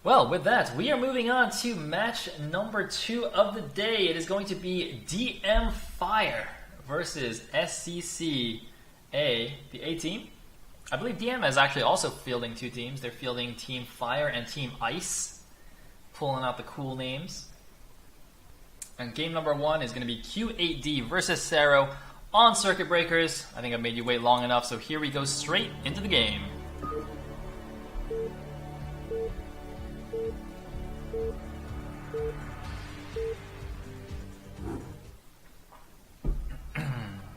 Well, with that, we are moving on to match number 2 of the day. It is going to be dM-Fire versus SCC-A, the A team. I believe DM is actually also fielding 2 teams. They're fielding Team Fire and Team Ice, pulling out the cool names. And game number 1 is going to be Q8D versus Sayle on Circuit Breakers. I think I've made you wait long enough, so here we go straight into the game.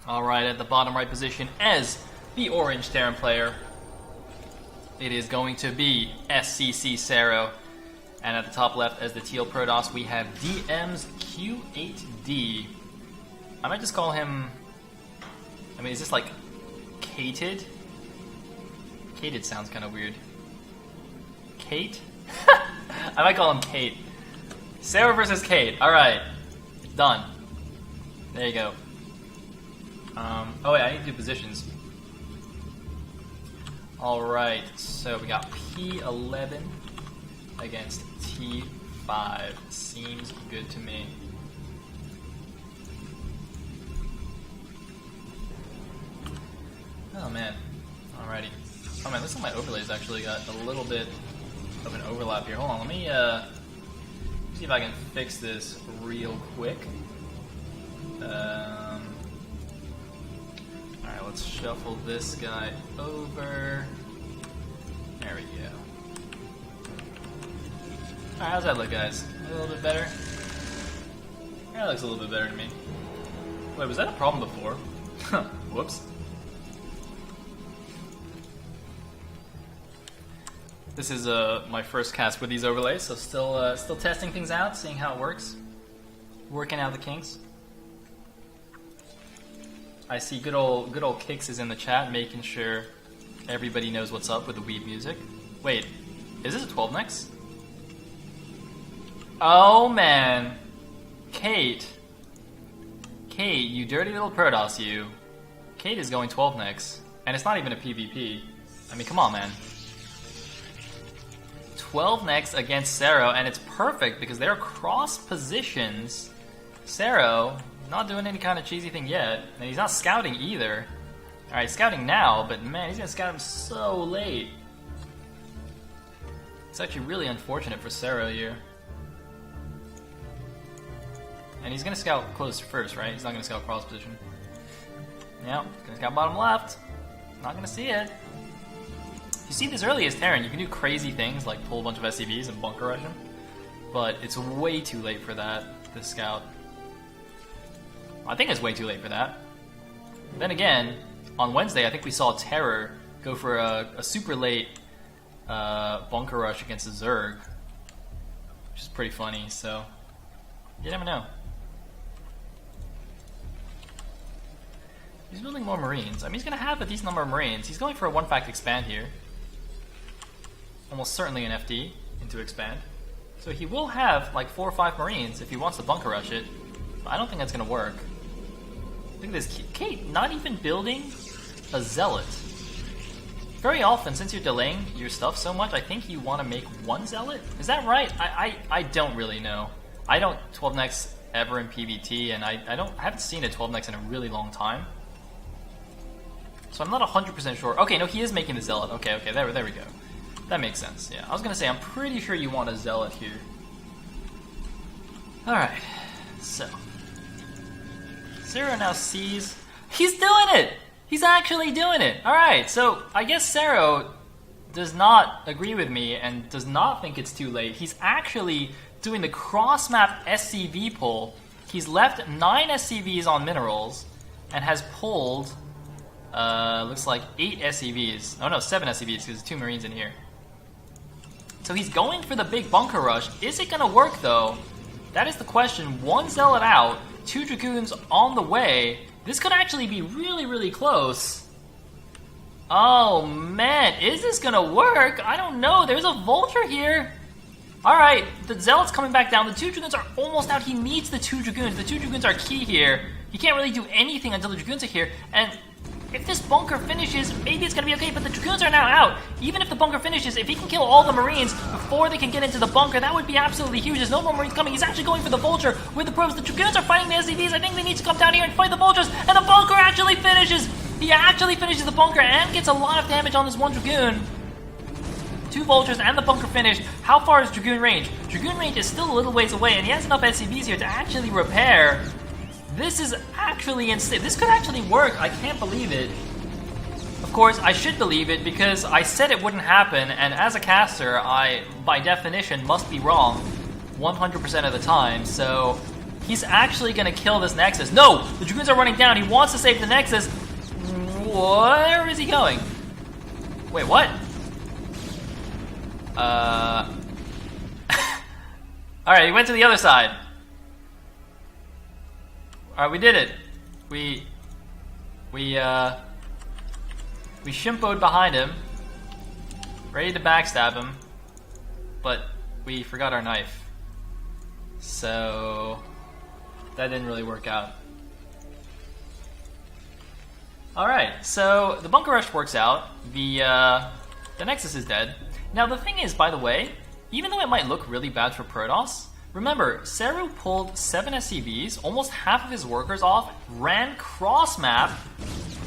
Alright, at the bottom right position as the orange Terran player, it is going to be SCC-A. And at the top left as the teal Protoss, we have DM's Q8D. I might just call him... I mean, is this like Kated? Kated sounds kind of weird. Kate? I might call him Kate. Sayle versus Kate. Alright. Done. There you go. Oh wait, I need to do positions. Alright, so we got P11 against T5. Seems good to me. Oh man. Alrighty. Oh man, looks like my overlays actually got a little bit of an overlap here. Hold on, let me see if I can fix this real quick. Alright, let's shuffle this guy over. There we go. Alright, how's that look, guys? A little bit better? Yeah, that looks a little bit better to me. Wait, was that a problem before? Whoops. This is my first cast with these overlays, so still testing things out, seeing how it works. Working out the kinks. I see good old Kicks is in the chat, making sure everybody knows what's up with the weeb music. Wait, is this a 12 next? Oh man, Kate, you dirty little Protoss, you. Kate is going 12 next, and it's not even a PvP. I mean, come on, man. 12 next against Sayle, and it's perfect because they're cross positions. Sayle not doing any kind of cheesy thing yet, and he's not scouting either. Alright, scouting now, but man, he's gonna scout him so late. It's actually really unfortunate for Sayle here. And he's gonna scout close first, right? He's not gonna scout cross position. Yeah, gonna scout bottom left. Not gonna see it. You see this early as Terran, you can do crazy things like pull a bunch of SCVs and bunker rush him. But it's way too late for that, this scout. I think it's way too late for that. Then again, on Wednesday, I think we saw Terror go for a super late bunker rush against a Zerg, which is pretty funny, so you never know. He's building more Marines. I mean, he's going to have a decent number of Marines. He's going for a 1-fact expand here. Almost certainly an FD into expand. So he will have like 4 or 5 Marines if he wants to bunker rush it. But I don't think that's going to work. Look at this. Kate, not even building a Zealot. Very often, since you're delaying your stuff so much, I think you want to make 1 Zealot. Is that right? I don't really know. I don't 12 next ever in PvT, and I haven't seen a 12 next in a really long time. So I'm not 100% sure. Okay, no, he is making the Zealot. Okay, there we go. That makes sense, yeah. I was going to say, I'm pretty sure you want a Zealot here. Alright, so. Sayle now sees... He's doing it! He's actually doing it! Alright, so I guess Sayle does not agree with me and does not think it's too late. He's actually doing the cross-map SCV pull. He's left 9 SCVs on minerals and has pulled... looks like 8 SCVs. Oh no, 7 SCVs because there's 2 Marines in here. So he's going for the big bunker rush. Is it going to work though? That is the question. 1 Zealot out, 2 Dragoons on the way. This could actually be really, really close. Oh man, is this going to work? I don't know. There's a Vulture here. Alright, the Zealot's coming back down. The 2 Dragoons are almost out. He needs the 2 Dragoons. The 2 Dragoons are key here. He can't really do anything until the Dragoons are here. And If this bunker finishes, maybe it's gonna be okay, but the Dragoons are now out. Even if the bunker finishes, if he can kill all the Marines before they can get into the bunker, that would be absolutely huge. There's no more Marines coming. He's actually going for the Vulture with the probes. The Dragoons are fighting the SCVs. I think they need to come down here and fight the Vultures, and the bunker actually finishes. He actually finishes the bunker and gets a lot of damage on this one Dragoon. 2 Vultures and the bunker finished. How far is Dragoon range? Dragoon range is still a little ways away, and he has enough SCVs here to actually repair. This is actually insane. This could actually work. I can't believe it. Of course, I should believe it because I said it wouldn't happen, and as a caster, I, by definition, must be wrong 100% of the time, so he's actually going to kill this Nexus. No! The Dragoons are running down. He wants to save the Nexus. Where is he going? Wait, what? Alright, he went to the other side. Alright, we did it. We shimpoed behind him, ready to backstab him, but we forgot our knife. So that didn't really work out. Alright, so the bunker rush works out. The Nexus is dead. Now the thing is, by the way, even though it might look really bad for Protoss, remember, Sayle pulled 7 SCVs, almost half of his workers off, ran cross-map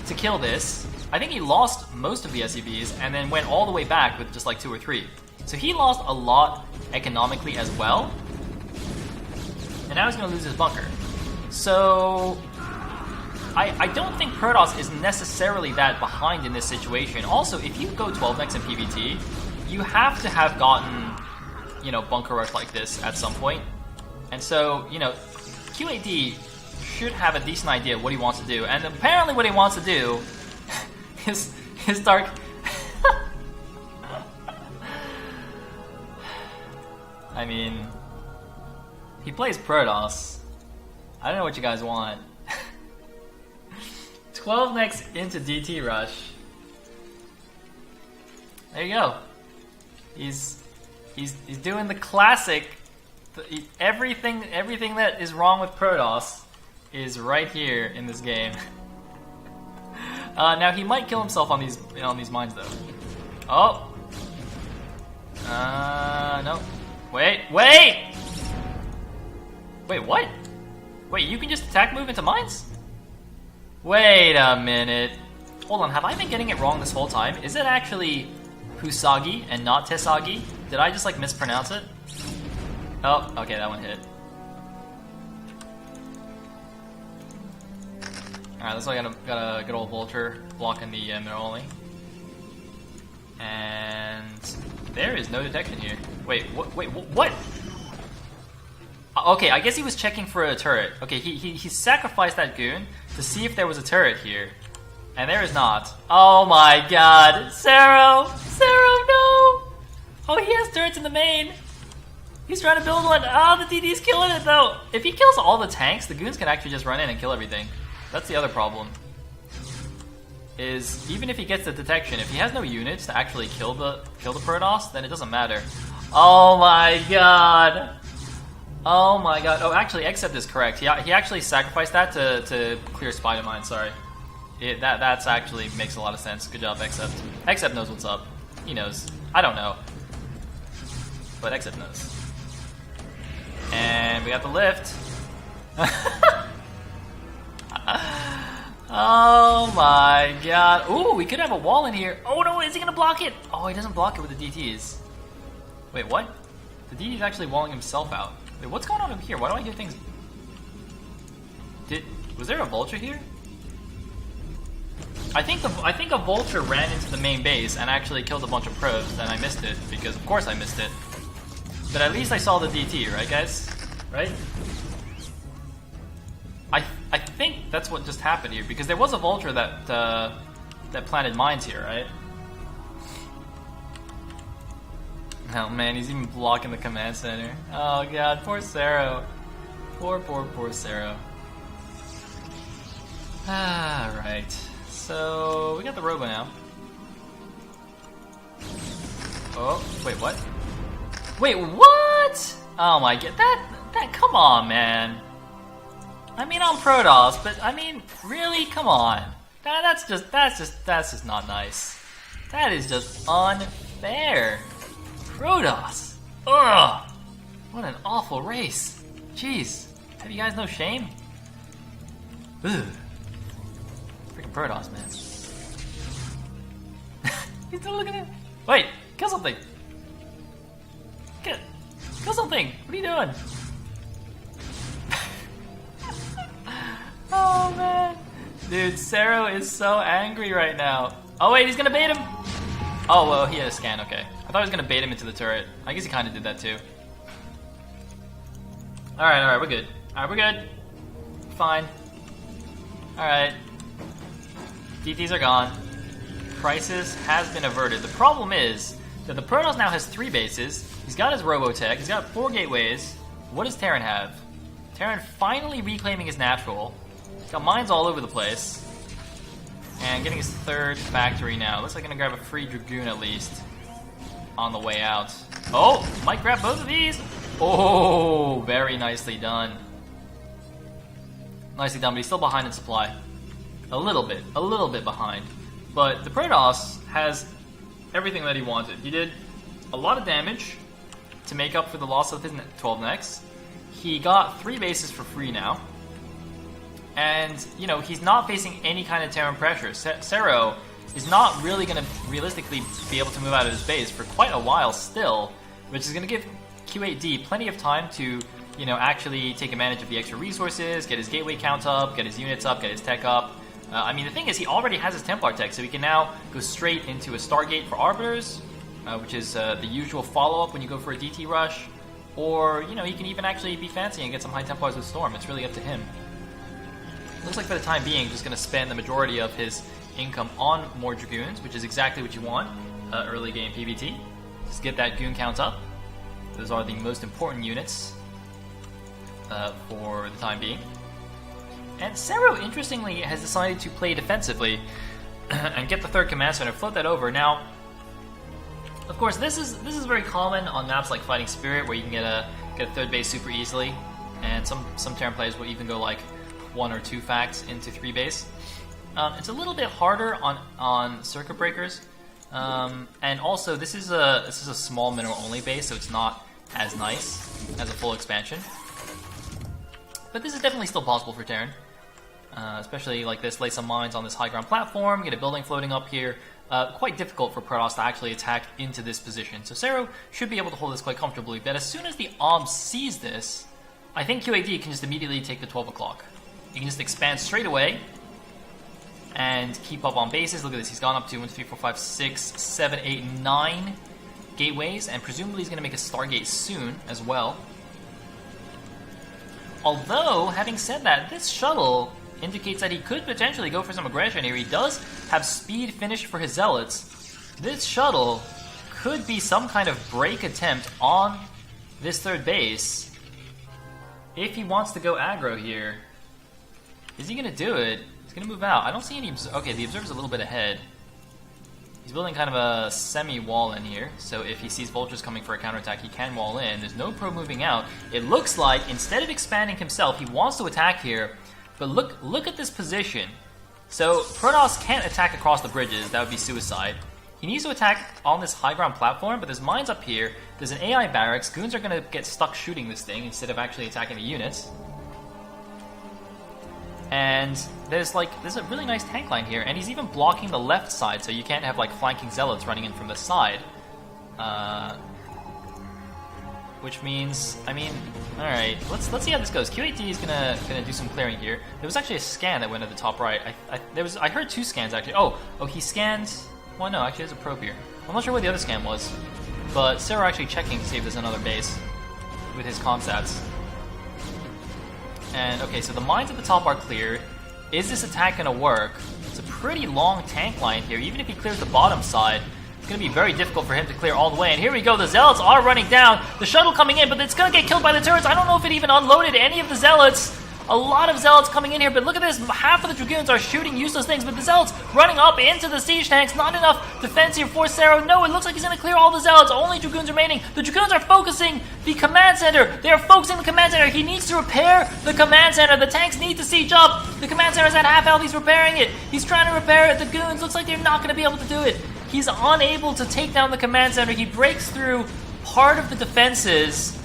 to kill this. I think he lost most of the SCVs, and then went all the way back with just like 2 or 3. So he lost a lot economically as well. And now he's going to lose his bunker. So I don't think Protoss is necessarily that behind in this situation. Also, if you go 12 next in PvT, you have to have gotten, you know, bunker rush like this at some point. And so, you know, QAD should have a decent idea of what he wants to do. And apparently what he wants to do is dark... I mean, he plays Protoss. I don't know what you guys want. 12 next into DT rush. There you go. He's doing the classic. Everything that is wrong with Protoss is right here in this game. Now he might kill himself on these mines though. Oh. No. Wait. Wait, what? Wait, you can just attack move into mines? Wait a minute. Hold on, have I been getting it wrong this whole time? Is it actually Husagi and not Tesagi? Did I just like mispronounce it? Oh, okay, that one hit. Alright, that's why I got a good old Vulture blocking the Minerali. And there is no detection here. Wait, what? Okay, I guess he was checking for a turret. Okay, he sacrificed that goon to see if there was a turret here. And there is not. Oh my god. Sayle! No! Oh, he has turrets in the main. He's trying to build one. Oh, the DD's killing it though. If he kills all the tanks, the goons can actually just run in and kill everything. That's the other problem. Is even if he gets the detection, if he has no units to actually kill the Protoss, then it doesn't matter. Oh my god. Oh my god. Oh, actually, Except is correct. He actually sacrificed that to clear Spider Mine, sorry. That's actually makes a lot of sense. Good job, Except. Except knows what's up. He knows. I don't know. But Except knows. And we got the lift. Oh my god. Ooh, we could have a wall in here. Oh no, is he gonna block it? Oh, he doesn't block it with the DTs. Wait, what? The DT is actually walling himself out. Wait, what's going on over here? Why do I hear things? Was there a Vulture here? I think a Vulture ran into the main base and actually killed a bunch of probes, and I missed it because of course I missed it. But at least I saw the DT, right, guys? Right? I think that's what just happened here because there was a Vulture that planted mines here, right? Oh man, he's even blocking the command center. Oh god, poor Sayle. Poor Sayle. Alright. So, we got the Robo now. Oh, wait, what? Wait, what? Oh my god, that, come on, man. I mean, I'm Protoss, but I mean, really? Come on. That's just not nice. That is just unfair. Protoss. Ugh. What an awful race. Jeez. Have you guys no shame? Ugh. Freaking Protoss, man. He's still looking at it. Wait, kill something. Kill something. What are you doing? Oh man. Dude, Sayle is so angry right now. Oh wait, he's gonna bait him. Oh well, he had a scan, okay. I thought he was gonna bait him into the turret. I guess he kinda did that too. Alright, we're good. Alright, we're good. Fine. Alright. DTs are gone. Crisis has been averted. The problem is that the Protoss now has 3 bases. He's got his Robotech. He's got 4 gateways. What does Terran have? Terran finally reclaiming his natural. He's got mines all over the place. And getting his 3rd factory now. Looks like I'm gonna grab a free Dragoon at least on the way out. Oh, might grab both of these. Oh, very nicely done. Nicely done, but he's still behind in supply. A little bit behind. But the Protoss has everything that he wanted. He did a lot of damage to make up for the loss of his 12 necks. He got 3 bases for free now. And, you know, he's not facing any kind of Terran pressure. Sayle is not really going to realistically be able to move out of his base for quite a while still, which is going to give Q8D plenty of time to, you know, actually take advantage of the extra resources, get his gateway count up, get his units up, get his tech up. I mean, the thing is, he already has his Templar tech, so he can now go straight into a Stargate for Arbiters, which is the usual follow-up when you go for a DT rush. Or, you know, he can even actually be fancy and get some High Templars with Storm. It's really up to him. Looks like for the time being, just going to spend the majority of his income on more Dragoons, which is exactly what you want early game PvT. Just get that Goon count up. Those are the most important units for the time being. And Sayle, interestingly, has decided to play defensively and get the 3rd command center, float that over. Now, of course, this is very common on maps like Fighting Spirit, where you can get a 3rd base super easily, and some Terran players will even go like 1 or 2 facts into 3 base. It's a little bit harder on circuit breakers, and also this is a small mineral only base, so it's not as nice as a full expansion. But this is definitely still possible for Terran. Especially like this, lay some mines on this high ground platform, get a building floating up here. Quite difficult for Protoss to actually attack into this position. So Sayle should be able to hold this quite comfortably, but as soon as the OB sees this, I think Q8D can just immediately take the 12 o'clock. He can just expand straight away and keep up on bases. Look at this, he's gone up to 1, 2, 3, 4, 5, 6, 7, 8, 9 gateways, and presumably he's going to make a Stargate soon as well. Although, having said that, this shuttle indicates that he could potentially go for some aggression here. He does have speed finished for his Zealots. This shuttle could be some kind of break attempt on this 3rd base. If he wants to go aggro here, is he going to do it? He's going to move out. I don't see any... Okay, the Observer's a little bit ahead. He's building kind of a semi-wall in here, so if he sees Vultures coming for a counterattack, he can wall in. There's no probe moving out. It looks like, instead of expanding himself, he wants to attack here. But look at this position. So Protoss can't attack across the bridges. That would be suicide. He needs to attack on this high ground platform, but there's mines up here. There's an AI barracks. Goons are going to get stuck shooting this thing instead of actually attacking the units. And there's a really nice tank line here, and he's even blocking the left side, so you can't have like flanking Zealots running in from the side. Which means, I mean, all right, let's see how this goes. Q8D is gonna do some clearing here. There was actually a scan that went at the top right. I heard 2 scans actually. Oh, he scanned. Well, no, actually, there's a probe here. I'm not sure what the other scan was, but Sayle actually checking to see if there's another base with his constats. And okay, so the mines at the top are cleared. Is this attack gonna work? It's a pretty long tank line here. Even if he clears the bottom side, it's going to be very difficult for him to clear all the way. And here we go, the Zealots are running down. The shuttle coming in, but it's going to get killed by the turrets. I don't know if it even unloaded any of the Zealots. A lot of Zealots coming in here, but look at this. Half of the Dragoons are shooting useless things, but the Zealots running up into the siege tanks. Not enough defense here for Sayle. No, it looks like he's going to clear all the Zealots. Only Dragoons remaining. The Dragoons are focusing the command center. They are focusing the command center. He needs to repair the command center. The tanks need to siege up. The command center is at half health. He's repairing it. He's trying to repair it. The goons looks like they're not going to be able to do it. He's unable to take down the command center. He breaks through part of the defenses.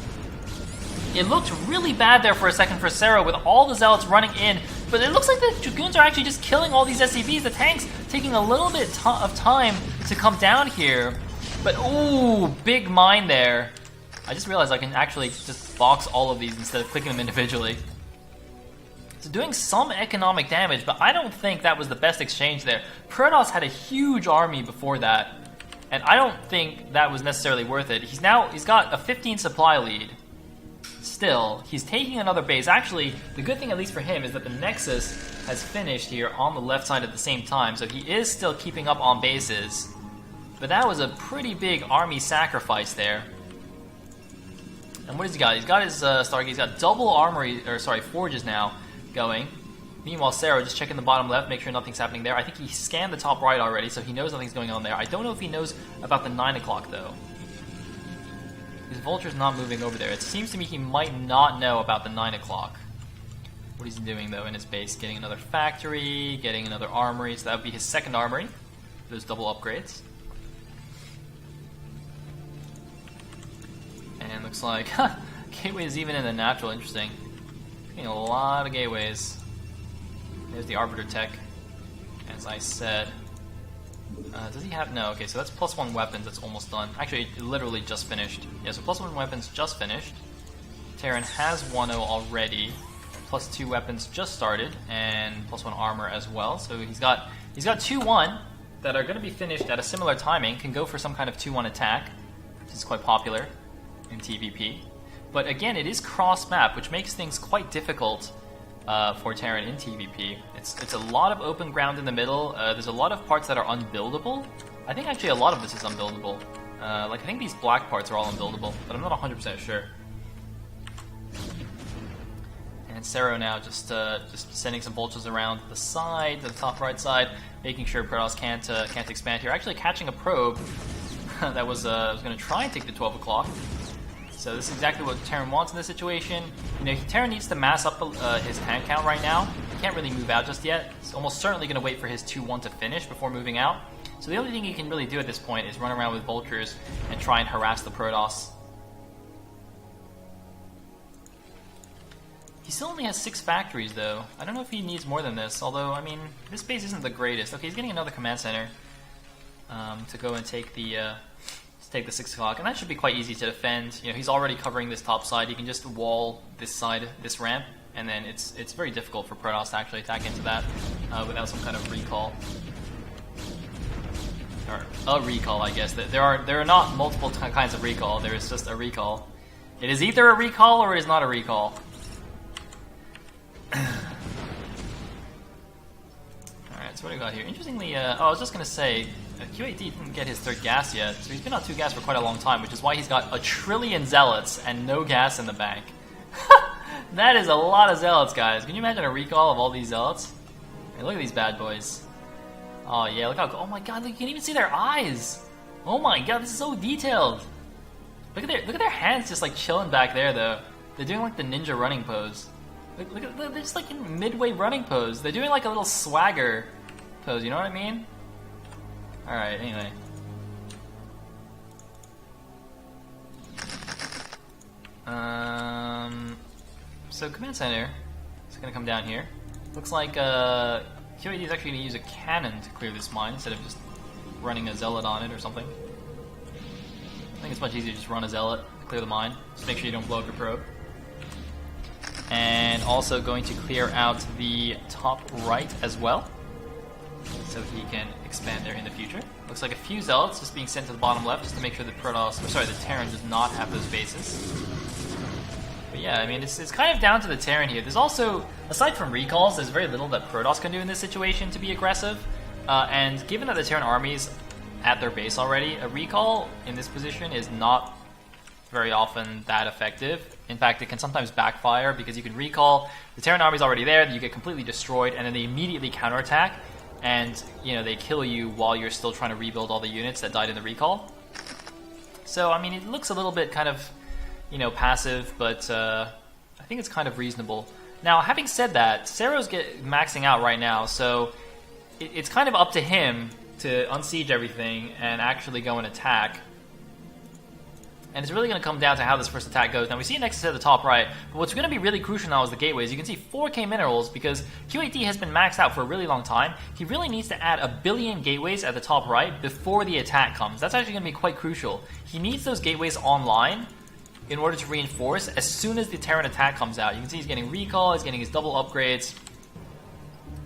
It looked really bad there for a second for Sayle with all the Zealots running in, but it looks like the Dragoons are actually just killing all these SCVs. The tanks taking a little bit of time to come down here, but ooh, big mine there. I just realized I can actually just box all of these instead of clicking them individually. So doing some economic damage, but I don't think that was the best exchange there. Protoss had a huge army before that, and I don't think that was necessarily worth it. He's got a 15 supply lead. Still, he's taking another base. Actually, the good thing, at least for him, is that the Nexus has finished here on the left side at the same time, so he is still keeping up on bases. But that was a pretty big army sacrifice there. And what has he got? He's got his Stargate. He's got double forges now going. Meanwhile, Sayle just checking the bottom left, make sure nothing's happening there. I think he scanned the top right already, so he knows nothing's going on there. I don't know if he knows about the 9 o'clock, though. His Vulture's not moving over there. It seems to me he might not know about the 9 o'clock. What is he doing, though, in his base? Getting another factory, getting another armory. So that would be his second armory. Those double upgrades. And looks like, gateways even in the natural. Interesting. Getting a lot of gateways. There's the Arbiter tech, as I said. Does he have... No, okay, so that's +1 weapons, that's almost done. Actually, it literally just finished. Yeah, so +1 weapons just finished. Terran has 1-0 already. +2 weapons just started, and +1 armor as well. So he's got 2-1 that are going to be finished at a similar timing. Can go for some kind of 2-1 attack, which is quite popular in TVP. But again, it is cross-map, which makes things quite difficult for Terran in TVP. It's a lot of open ground in the middle. There's a lot of parts that are unbuildable. I think actually a lot of this is unbuildable. Like I think these black parts are all unbuildable, but I'm not 100% sure. And Sayle now just sending some vultures around the side, the top right side, making sure Protoss can't expand here. Actually catching a probe that was going to try and take the 12 o'clock. So this is exactly what Terran wants in this situation. You know, Terran needs to mass up his tank count right now. He can't really move out just yet. He's almost certainly going to wait for his 2-1 to finish before moving out. So the only thing he can really do at this point is run around with vultures and try and harass the Protoss. He still only has 6 factories though. I don't know if he needs more than this, although, I mean, this base isn't the greatest. Okay, he's getting another command center to go and take the 6 o'clock, and that should be quite easy to defend. You know, he's already covering this top side. He can just wall this side, this ramp, and then it's very difficult for Protoss to actually attack into that without some kind of recall. Or a recall, I guess. There are not multiple kinds of recall. There is just a recall. It is either a recall or it is not a recall. Alright, so what do we got here? Interestingly, I was just going to say, QAD didn't get his 3rd gas yet, so he's been on 2 gas for quite a long time, which is why he's got 1 trillion zealots and no gas in the bank. That is a lot of zealots, guys. Can you imagine a recall of all these zealots? Hey, look at these bad boys. Oh yeah, look how... Oh my god, you can even see their eyes! Oh my god, this is so detailed! Look at their hands just like chilling back there, though. They're doing like the ninja running pose. Look, they're just like in midway running pose. They're doing like a little swagger pose, you know what I mean? Alright, anyway. So command center is going to come down here. Looks like QAD is actually going to use a cannon to clear this mine instead of just running a zealot on it or something. I think it's much easier to just run a zealot to clear the mine. Just make sure you don't blow up your probe. And also going to clear out the top right as well, so he can expand there in the future. Looks like a few zealots just being sent to the bottom left just to make sure the the Terran does not have those bases. But yeah, I mean, it's kind of down to the Terran here. There's also, aside from recalls, there's very little that Protoss can do in this situation to be aggressive. And given that the Terran army's at their base already, a recall in this position is not very often that effective. In fact, it can sometimes backfire because you can recall, the Terran army's already there, you get completely destroyed, and then they immediately counterattack, and they kill you while you're still trying to rebuild all the units that died in the recall. So, I mean, it looks a little bit kind of, passive, but I think it's kind of reasonable. Now, having said that, Sarah's maxing out right now, so it's kind of up to him to unsiege everything and actually go and attack. And it's really going to come down to how this first attack goes. Now, we see an Nexus at the top right, but what's going to be really crucial now is the gateways. You can see 4K minerals because Q8D has been maxed out for a really long time. He really needs to add 1 billion gateways at the top right before the attack comes. That's actually going to be quite crucial. He needs those gateways online in order to reinforce as soon as the Terran attack comes out. You can see he's getting recall, he's getting his double upgrades.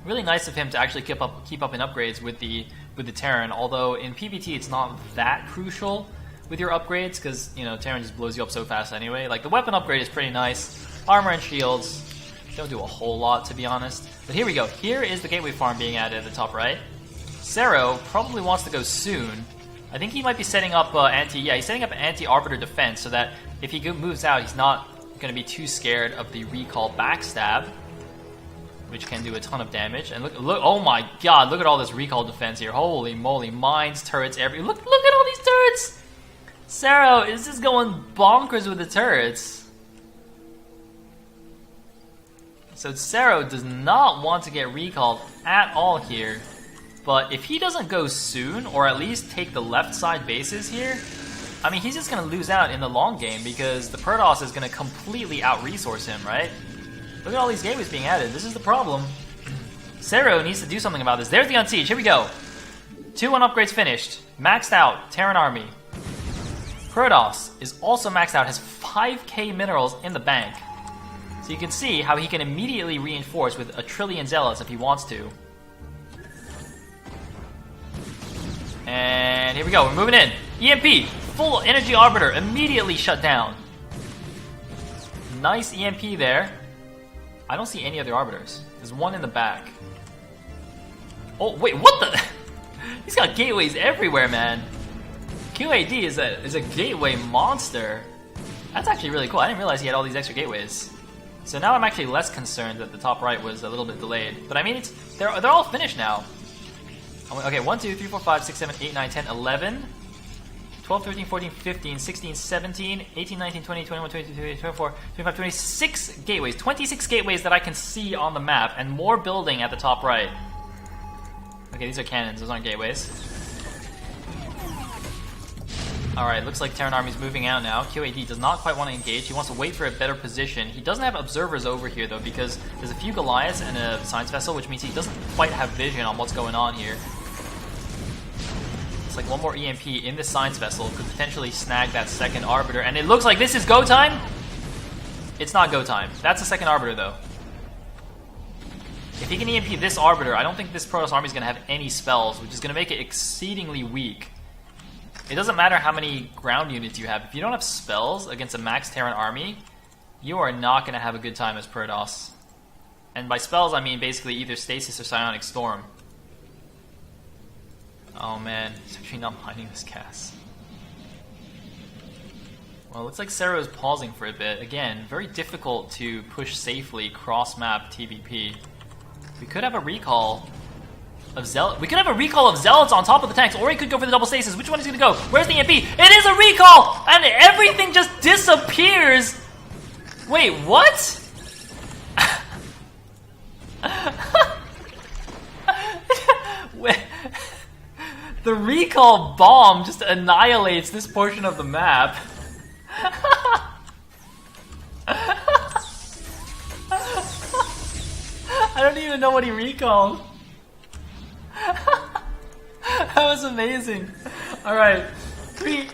Really nice of him to actually keep up in upgrades with the Terran, although in PvT it's not that crucial with your upgrades because Terran just blows you up so fast anyway. Like, the weapon upgrade is pretty nice. Armor and shields don't do a whole lot, to be honest. But here we go. Here is the gateway farm being added at the top right. Sero probably wants to go soon. I think he might be setting up he's setting up anti-arbiter defense so that if he moves out, he's not going to be too scared of the recall backstab, which can do a ton of damage. And look! Oh my God! Look at all this recall defense here. Holy moly! Mines, turrets, look at all these turrets. Sero is just going bonkers with the turrets. So Sero does not want to get recalled at all here. But if he doesn't go soon, or at least take the left side bases here, I mean, he's just going to lose out in the long game because the Protoss is going to completely out-resource him, right? Look at all these gateways being added. This is the problem. Sero needs to do something about this. There's the Unsiege. Here we go. 2-1 upgrades finished. Maxed out. Terran army. Protoss is also maxed out. Has 5k minerals in the bank. So you can see how he can immediately reinforce with 1 trillion zealots if he wants to. And here we go. We're moving in. EMP. Full energy arbiter. Immediately shut down. Nice EMP there. I don't see any other arbiters. There's one in the back. Oh, wait, what the? He's got gateways everywhere, man. Q8D is a gateway monster. That's actually really cool. I didn't realize he had all these extra gateways. So now I'm actually less concerned that the top right was a little bit delayed. But I mean, they're all finished now. Okay, 1, 2, 3, 4, 5, 6, 7, 8, 9, 10, 11, 12, 13, 14, 15, 16, 17, 18, 19, 20, 21, 22, 23, 24, 25, 26 gateways. 26 gateways that I can see on the map, and more building at the top right. Okay, these are cannons. Those aren't gateways. Alright, looks like Terran Army's moving out now. Q8D does not quite want to engage. He wants to wait for a better position. He doesn't have observers over here, though, because there's a few Goliaths and a science vessel, which means he doesn't quite have vision on what's going on here. It's like one more EMP in the science vessel could potentially snag that second arbiter, and it looks like this is go time. It's not go time. That's the second arbiter, though. If he can EMP this arbiter, I don't think this Protoss army is going to have any spells, which is going to make it exceedingly weak. It doesn't matter how many ground units you have. If you don't have spells against a max Terran army, you are not going to have a good time as Protoss. And by spells, I mean basically either Stasis or Psionic Storm. Oh man, he's actually not mining this gas. Well, it looks like Sarah is pausing for a bit. Again, very difficult to push safely cross-map TVP. We could have a recall of Zealots. We could have a recall of Zealots on top of the tanks, or he could go for the double stasis. Which one is he going to go? Where's the EMP? It is a recall! And everything just disappears! Wait, what? The recall bomb just annihilates this portion of the map. I don't even know what he recalled. That was amazing. Alright. 3-2.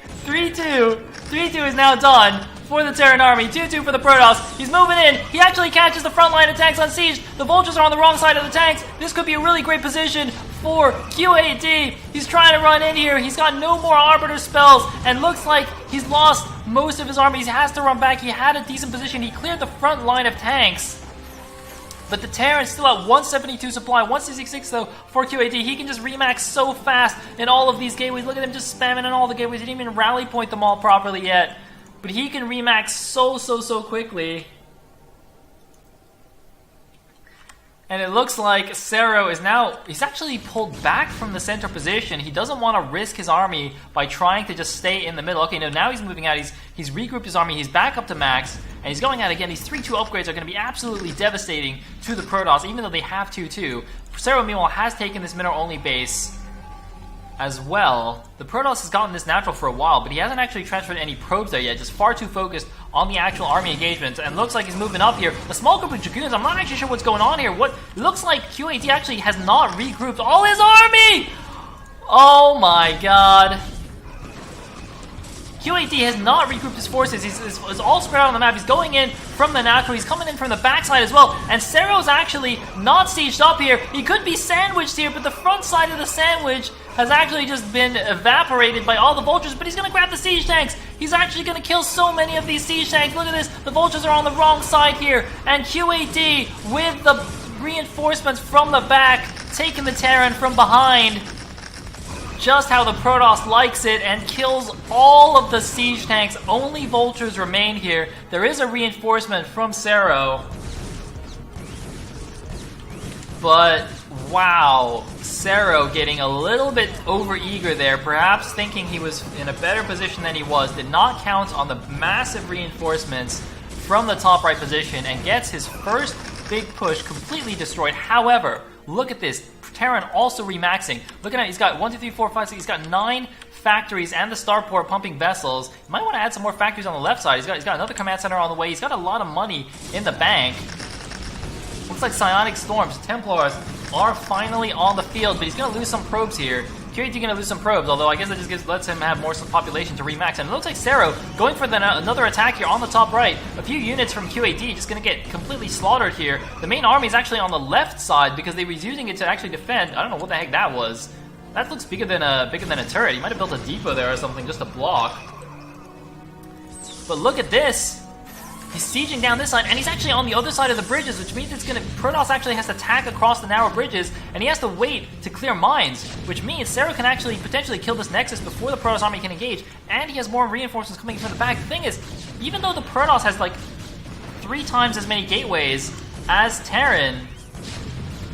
3-2 is now done for the Terran army. 2-2 for the Protoss. He's moving in. He actually catches the front line of tanks on siege. The Vultures are on the wrong side of the tanks. This could be a really great position for Q8D. He's trying to run in here. He's got no more Arbiter spells, and looks like he's lost most of his army. He has to run back. He had a decent position. He cleared the front line of tanks. But the Terran's still at 172 supply, 166 though for Q8D. He can just remax so fast in all of these gateways. Look at him just spamming in all the gateways. He didn't even rally point them all properly yet. but he can remax so quickly. And it looks like Sayle is now, he's actually pulled back from the center position. He doesn't want to risk his army by trying to just stay in the middle. Okay, no, now he's moving out. He's regrouped his army. He's back up to max. And he's going out again. These 3-2 upgrades are going to be absolutely devastating to the Protoss, even though they have 2-2. Sayle, meanwhile, has taken this mineral-only base as well. The Protoss has gotten this natural for a while, but he hasn't actually transferred any probes there yet, just far too focused on the actual army engagements, and looks like he's moving up here. A small group of Dragoons, I'm not actually sure what's going on here. What looks like QAT actually has not regrouped all his army! Oh my god. QAT has not regrouped his forces. He's all spread out on the map. He's going in from the natural. He's coming in from the backside as well. And Sayle's actually not sieged up here. He could be sandwiched here, but the front side of the sandwich has actually just been evaporated by all the vultures. But he's going to grab the siege tanks. He's actually going to kill so many of these siege tanks. Look at this. The vultures are on the wrong side here. And QAT with the reinforcements from the back, taking the Terran from behind. Just how the Protoss likes it, and kills all of the siege tanks. Only vultures remain here. There is a reinforcement from Sayle. But, wow. Sayle getting a little bit overeager there, perhaps thinking he was in a better position than he was. Did not count on the massive reinforcements from the top right position, and gets his first big push completely destroyed. However, look at this. Terran also remaxing. Look at it, he's got 1, 2, 3, 4, 5, 6, he's got 9 factories and the starport pumping vessels. You might want to add some more factories on the left side. He's got another command center on the way. He's got a lot of money in the bank. Looks like Psionic Storms, Templars are finally on the field, but he's going to lose some probes here. QAT going to lose some probes, although I guess that just lets him have more population to remax. And it looks like Sayle going for another attack here on the top right. A few units from QAT just going to get completely slaughtered here. The main army is actually on the left side because they were using it to actually defend. I don't know what the heck that was. That looks bigger than a turret. He might have built a depot there or something just to block. But look at this. He's sieging down this side, and he's actually on the other side of the bridges, which means Protoss actually has to tack across the narrow bridges, and he has to wait to clear mines, which means Sayle can actually potentially kill this Nexus before the Protoss army can engage, and he has more reinforcements coming from the back. The thing is, even though the Protoss has like 3 times as many gateways as Terran,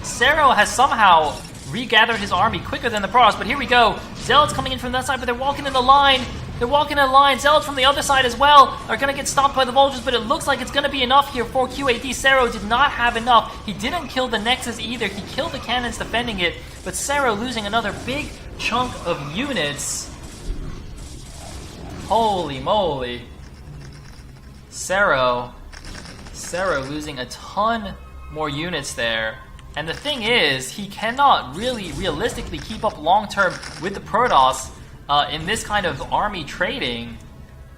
Sayle has somehow regathered his army quicker than the Protoss. But here we go. Zealots coming in from that side, but they're walking in the line. They're walking in a line. Zealots from the other side as well are going to get stopped by the Vultures, but it looks like it's going to be enough here for QAT. Sayle did not have enough. He didn't kill the Nexus either. He killed the cannons defending it, but Sayle losing another big chunk of units. Holy moly. Sayle losing a ton more units there. And the thing is, he cannot really realistically keep up long-term with the Protoss in this kind of army trading.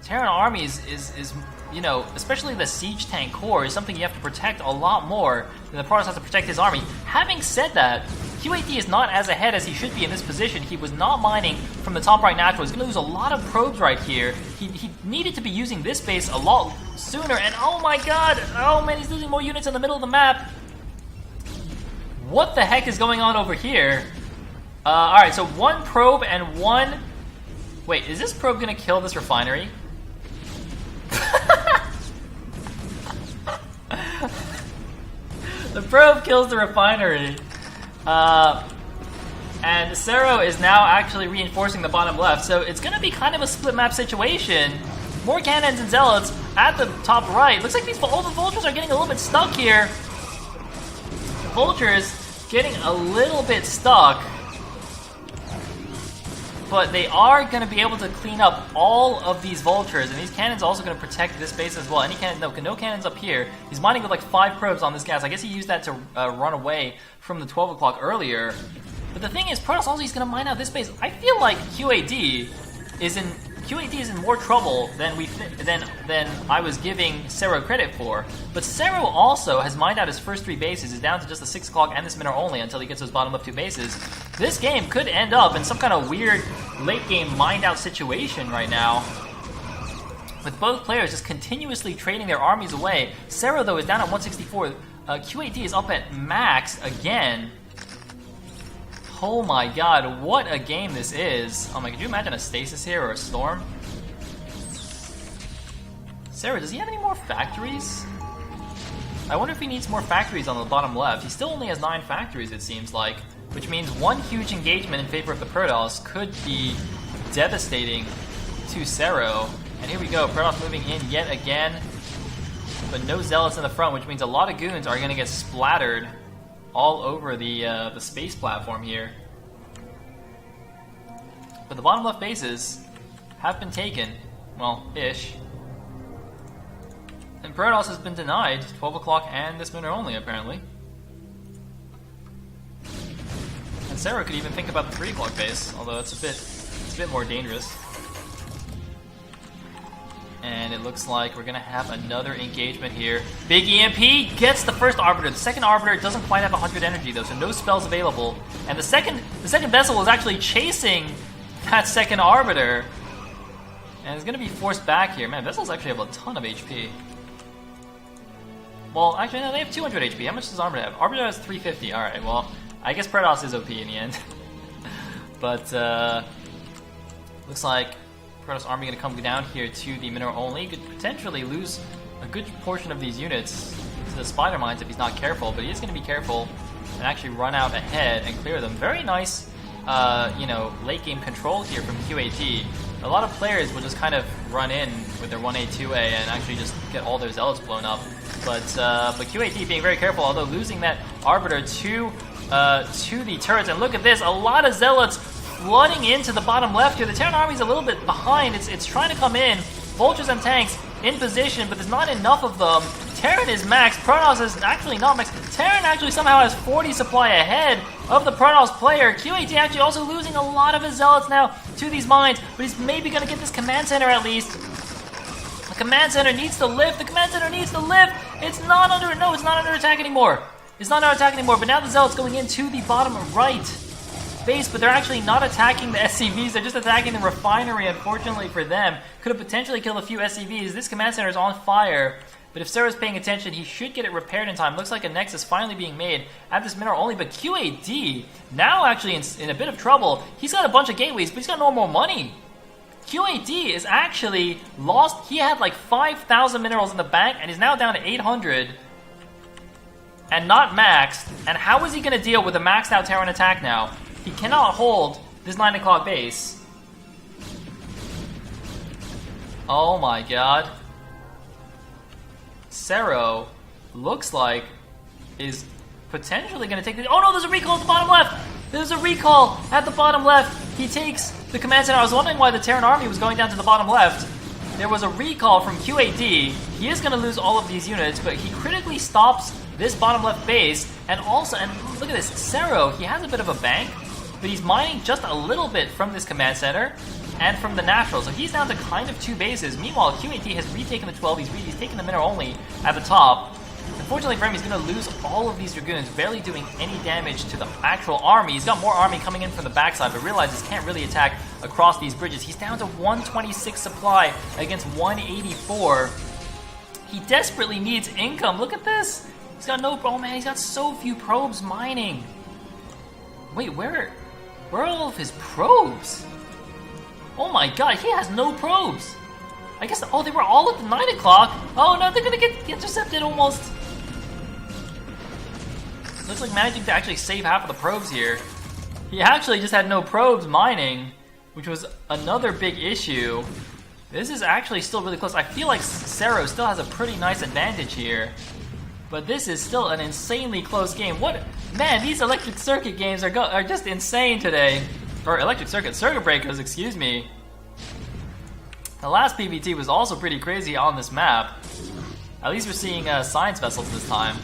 Terran armies is, you know, especially the siege tank core, is something you have to protect a lot more than the Protoss has to protect his army. Having said that, QAT is not as ahead as he should be in this position. He was not mining from the top right natural. He's going to lose a lot of probes right here. He needed to be using this base a lot sooner, and oh my god, oh man, he's losing more units in the middle of the map. What the heck is going on over here? Alright, so 1 probe and 1... Wait, is this probe gonna kill this refinery? The probe kills the refinery. And Sayle is now actually reinforcing the bottom left, so it's gonna be kind of a split map situation. More cannons and zealots at the top right. Looks like all the vultures are getting a little bit stuck here. The vultures getting a little bit stuck. But they are going to be able to clean up all of these vultures, and these cannons are also going to protect this base as well. Any cannon, no cannons up here. He's mining with like 5 probes on this gas. I guess he used that to run away from the 12 o'clock earlier. But the thing is, Protoss also is going to mine out this base. I feel like QAT is in more trouble than I was giving Sayle credit for. But Sayle also has mined out his first 3 bases. He's down to just the 6 o'clock and this mineral only until he gets those bottom left 2 bases. This game could end up in some kind of weird late game mined out situation right now, with both players just continuously trading their armies away. Sayle though is down at 164. QAT is up at max again. Oh my god, what a game this is. Oh my, could you imagine a stasis here or a storm? Sarah, does he have any more factories? I wonder if he needs more factories on the bottom left. He still only has 9 factories, it seems like, which means one huge engagement in favor of the Protoss could be devastating to Sayle. And here we go, Protoss moving in yet again, but no Zealots in the front, which means a lot of goons are going to get splattered all over the space platform here. But the bottom left bases have been taken, well, ish. And Protoss has been denied 12 o'clock and this minute only, apparently. And Sayle could even think about the 3 o'clock base, although it's a bit more dangerous. And it looks like we're gonna have another engagement here. Big EMP gets the first Arbiter. The second Arbiter doesn't quite have 100 energy though, so no spells available. And the second vessel is actually chasing that second Arbiter. And it's gonna be forced back here. Man, vessels actually have a ton of HP. Well, actually, no, they have 200 HP. How much does Arbiter have? Arbiter has 350. Alright, well, I guess Protoss is OP in the end. But, looks like Protoss army going to come down here to the mineral only. Could potentially lose a good portion of these units to the spider mines if he's not careful, but he is going to be careful and actually run out ahead and clear them. Very nice, you know, late game control here from QAT. A lot of players will just kind of run in with their 1A, 2A and actually just get all their Zealots blown up. But QAT being very careful, although losing that Arbiter to the turrets. And look at this, a lot of Zealots flooding into the bottom left here. The Terran army's a little bit behind. It's trying to come in. Vultures and tanks in position, but there's not enough of them. Terran is max. Protoss is actually not max. Terran actually somehow has 40 supply ahead of the Protoss player. QAT actually also losing a lot of his Zealots now to these mines, but he's maybe going to get this command center at least. The command center needs to lift. The command center needs to lift. It's not under attack anymore. It's not under attack anymore, but now the Zealots going into the bottom right base, but they're actually not attacking the SCVs, they're just attacking the refinery, unfortunately for them. Could have potentially killed a few SCVs. This command center is on fire, but if Sarah's paying attention, he should get it repaired in time. Looks like a Nexus finally being made at this mineral only, but QAD, now actually in a bit of trouble. He's got a bunch of gateways, but he's got no more money. QAD is actually lost. He had like 5,000 minerals in the bank, and he's now down to 800. And not maxed. And how is he going to deal with a maxed out Terran attack now? He cannot hold this 9 o'clock base. Oh my god. Sayle looks like is potentially going to take the... Oh no, there's a recall at the bottom left! There's a recall at the bottom left! He takes the command center. I was wondering why the Terran army was going down to the bottom left. There was a recall from QAD. He is going to lose all of these units, but he critically stops this bottom left base. And also, and look at this, Sayle, he has a bit of a bank, but he's mining just a little bit from this command center and from the natural. So he's down to kind of 2 bases. Meanwhile, QAT has retaken the 12. He's taken the mineral only at the top. Unfortunately for him, he's going to lose all of these Dragoons, barely doing any damage to the actual army. He's got more army coming in from the backside, but realizes can't really attack across these bridges. He's down to 126 supply against 184. He desperately needs income. Look at this. He's got no... Oh man, he's got so few probes mining. Wait, where are all of his probes? Oh my god, he has no probes. I guess, oh, they were all at the 9 o'clock. Oh no, they're gonna get intercepted almost. Looks like managing to actually save half of the probes here. He actually just had no probes mining, which was another big issue. This is actually still really close. I feel like Sayle still has a pretty nice advantage here. But this is still an insanely close game. What? Man, these electric circuit games are just insane today. Or electric circuit breakers, excuse me. The last PvT was also pretty crazy on this map. At least we're seeing science vessels this time.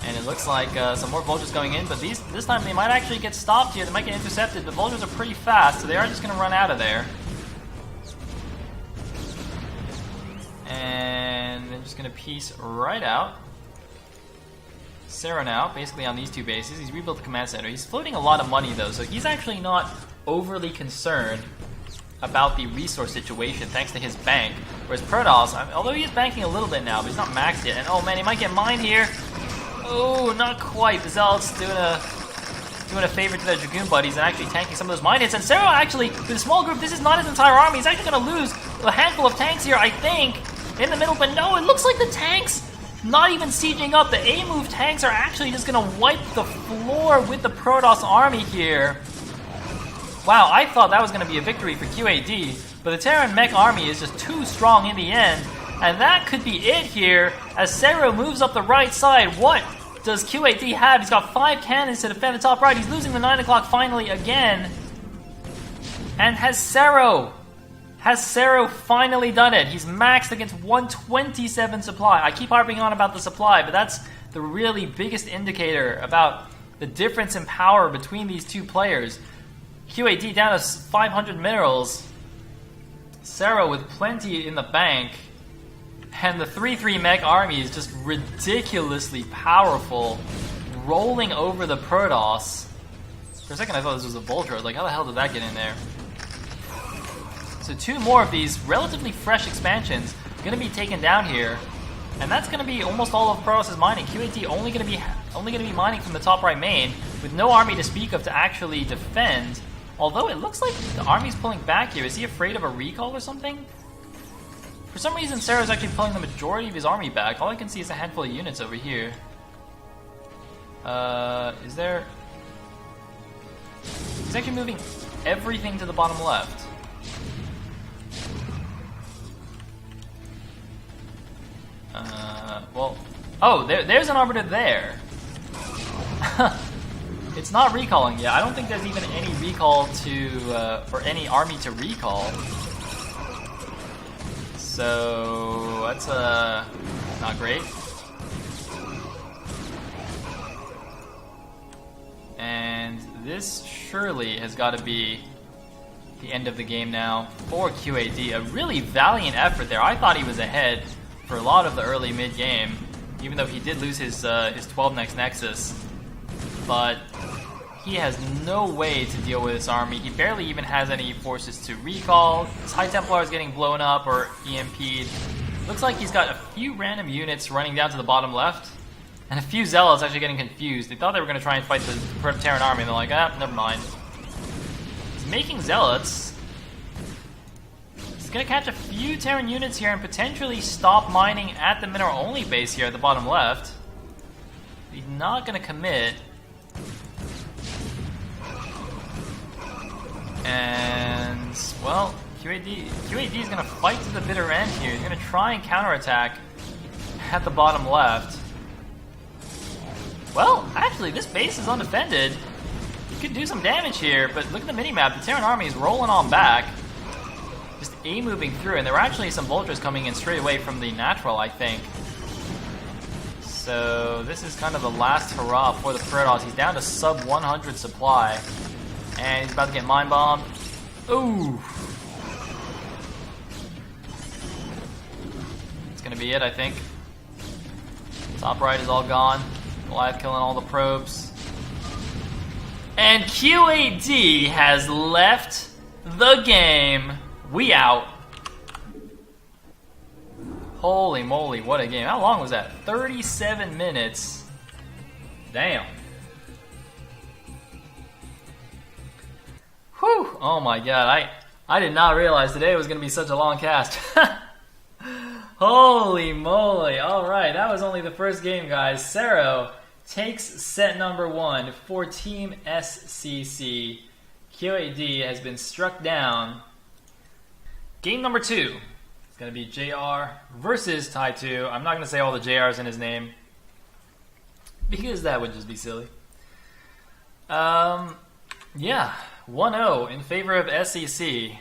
And it looks like some more vultures going in, but this time they might actually get stopped here. They might get intercepted. The vultures are pretty fast, so they are just going to run out of there. And they're just going to piece right out. Sayle now, basically on these 2 bases. He's rebuilt the command center. He's floating a lot of money though, so he's actually not overly concerned about the resource situation thanks to his bank. Whereas Protoss, although he is banking a little bit now, but he's not maxed yet. And oh man, he might get mined here. Oh, not quite. The Zealots doing a favor to their Dragoon buddies and actually tanking some of those mine hits. And Sayle actually, with a small group, this is not his entire army. He's actually going to lose a handful of tanks here, I think. in the middle, but no, it looks like the tanks not even sieging up. The A-move tanks are actually just gonna wipe the floor with the Protoss army here. Wow, I thought that was gonna be a victory for QAD, but the Terran mech army is just too strong in the end, and that could be it here as Sayle moves up the right side. What does QAD have? He's got 5 cannons to defend the top right. He's losing the 9 o'clock finally again. And has Sayle finally done it? He's maxed against 127 supply. I keep harping on about the supply, but that's the really biggest indicator about the difference in power between these two players. QAD down to 500 minerals. Sayle with plenty in the bank. And the 3-3 mech army is just ridiculously powerful, rolling over the Protoss. For a second I thought this was a Vulture. I was like, how the hell did that get in there? So 2 more of these relatively fresh expansions going to be taken down here, and that's going to be almost all of Protoss' mining. QAT only going to be mining from the top right main, with no army to speak of to actually defend. Although it looks like the army's pulling back here. Is he afraid of a recall or something? For some reason, Sarah's actually pulling the majority of his army back. All I can see is a handful of units over here. Is there? He's actually moving everything to the bottom left. Well, oh, there's an arbiter there. It's not recalling yet. I don't think there's even any recall to, or any army to recall. So, that's, not great. And this surely has got to be the end of the game now for QAD. A really valiant effort there. I thought he was ahead for a lot of the early mid-game, even though he did lose his 12 next Nexus. But he has no way to deal with this army. He barely even has any forces to recall. His High Templar is getting blown up or EMP'd. Looks like he's got a few random units running down to the bottom left, and a few Zealots actually getting confused. They thought they were going to try and fight the Terran army, and they're like, ah, never mind. He's making Zealots. He's going to catch a few Terran units here and potentially stop mining at the mineral-only base here at the bottom left. He's not going to commit. And, well, QAD is going to fight to the bitter end here. He's going to try and counterattack at the bottom left. Well, actually, this base is undefended. You could do some damage here, but look at the minimap. The Terran army is rolling on back. Just A-moving through, and there were actually some Vultures coming in straight away from the natural, I think. So this is kind of the last hurrah for the Protoss. He's down to sub 100 supply, and he's about to get mind bombed. Ooh! It's gonna be it, I think. Top right is all gone. Goliath killing all the probes. And QAD has left the game. We out. Holy moly, what a game. How long was that? 37 minutes. Damn. Whew. Oh my god, I did not realize today was going to be such a long cast. Holy moly. Alright, that was only the first game, guys. Sayle takes set number 1 for Team SCC. QAD has been struck down. Game number 2 is going to be JR versus Tai2. I'm not going to say all the JRs in his name, because that would just be silly. Yeah, 1-0 in favor of SCC.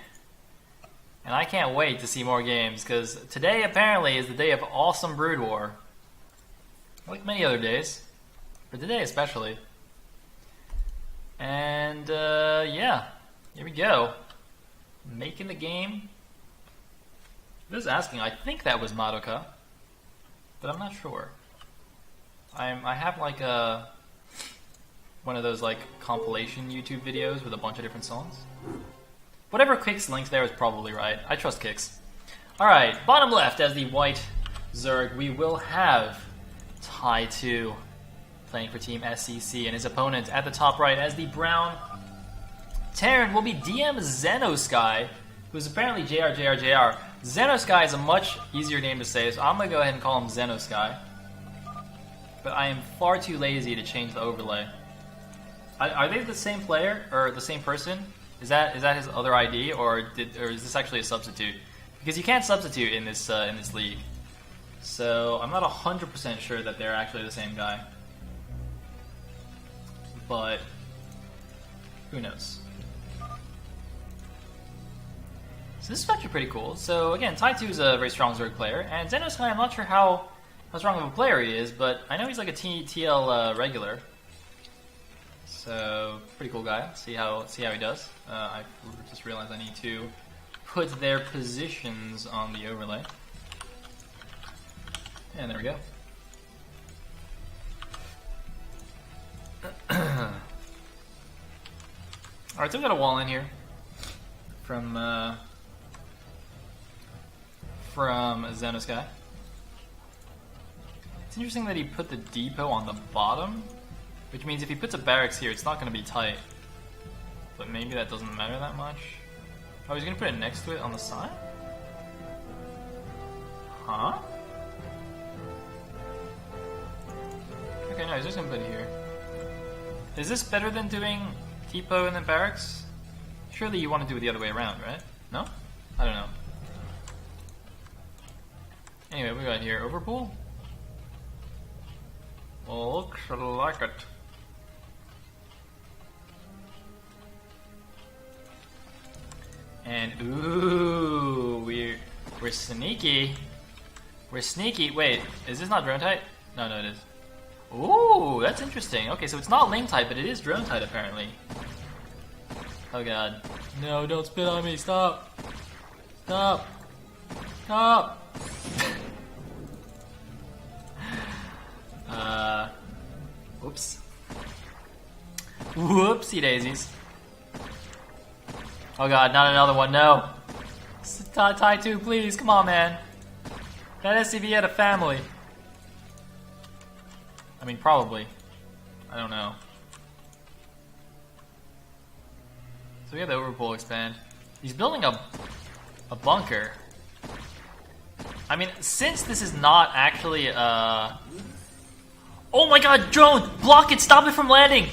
And I can't wait to see more games, because today apparently is the day of awesome Brood War. Like many other days, but today especially. And yeah, here we go. Making the game. Just asking, I think that was Madoka, but I'm not sure. I have like one of those like compilation YouTube videos with a bunch of different songs. Whatever Kix links there is probably right. I trust Kix. Alright, bottom left as the white Zerg, we will have Tai2 playing for Team SCC, and his opponent at the top right as the brown Terran will be DM Xenosky, who's apparently JR. Xenosky is a much easier name to say, so I'm gonna go ahead and call him Xenosky. But I am far too lazy to change the overlay. Are they the same player or the same person? Is that his other ID, or is this actually a substitute? Because you can't substitute in this league. So I'm not 100% sure that they're actually the same guy. But who knows? So this is actually pretty cool. So again, Tai2 is a very strong Zerg player, and Xenosky, I'm not sure how strong of a player he is, but I know he's like a TL regular. So pretty cool guy. See how he does. I just realized I need to put their positions on the overlay, and there we go. Alright, so we got a wall in here from Xenosky. It's interesting that he put the depot on the bottom, which means if he puts a barracks here, it's not going to be tight. But maybe that doesn't matter that much. Oh, he's going to put it next to it on the side? Huh? Okay, no, he's just going to put it here. Is this better than doing depot and then barracks? Surely you want to do it the other way around, right? No? I don't know. Anyway, we got here overpool. Looks like it. And ooh, we're sneaky. We're sneaky. Wait, is this not drone type? No, it is. Ooh, that's interesting. Okay, so it's not link type, but it is drone type apparently. Oh god. No, don't spit on me. Stop. Stop. Stop. Whoops. Whoopsie daisies. Oh god, not another one, no. Tai2, please, come on, man. That SCV had a family. I mean, probably. I don't know. So we have the overpool expand. He's building a bunker. I mean, since this is not actually oh my god, drone! Block it! Stop it from landing!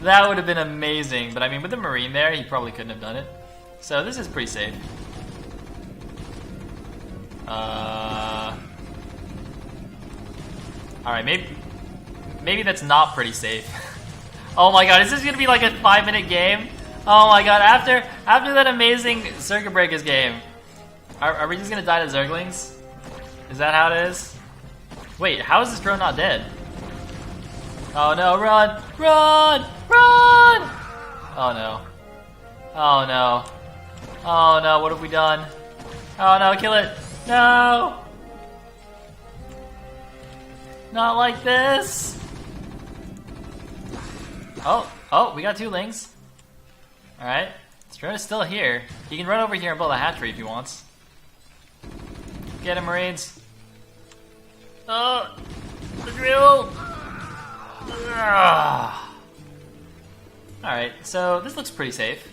That would have been amazing, but I mean, with the Marine there, he probably couldn't have done it. So this is pretty safe. Alright, maybe that's not pretty safe. Oh my god, is this gonna be like a 5-minute game? Oh my god, after that amazing Circuit Breakers game, are we just gonna die to Zerglings? Is that how it is? Wait, how is this drone not dead? Oh no, run! Run! Run! Oh no. Oh no. Oh no, what have we done? Oh no, kill it! No! Not like this! Oh, we got 2 lings. Alright, this drone is still here. He can run over here and build a hatchery if he wants. Get him, Marines. Oh, the drill! Alright, so this looks pretty safe,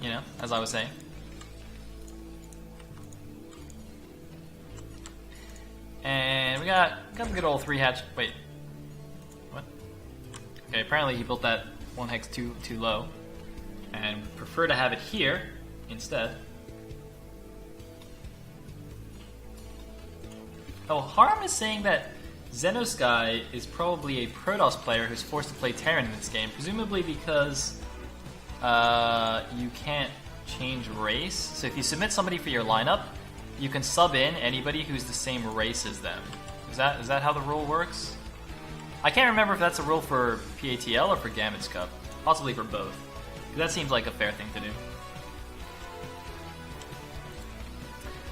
you know, as I was saying. And we got the good old 3 hatch. Wait, what? Okay, apparently he built that 1 hex too low, and prefer to have it here instead. Oh, Harm is saying that Xenosky is probably a Protoss player who's forced to play Terran in this game, presumably because you can't change race. So if you submit somebody for your lineup, you can sub in anybody who's the same race as them. Is that how the rule works? I can't remember if that's a rule for PATL or for Gambit's Cup. Possibly for both. That seems like a fair thing to do.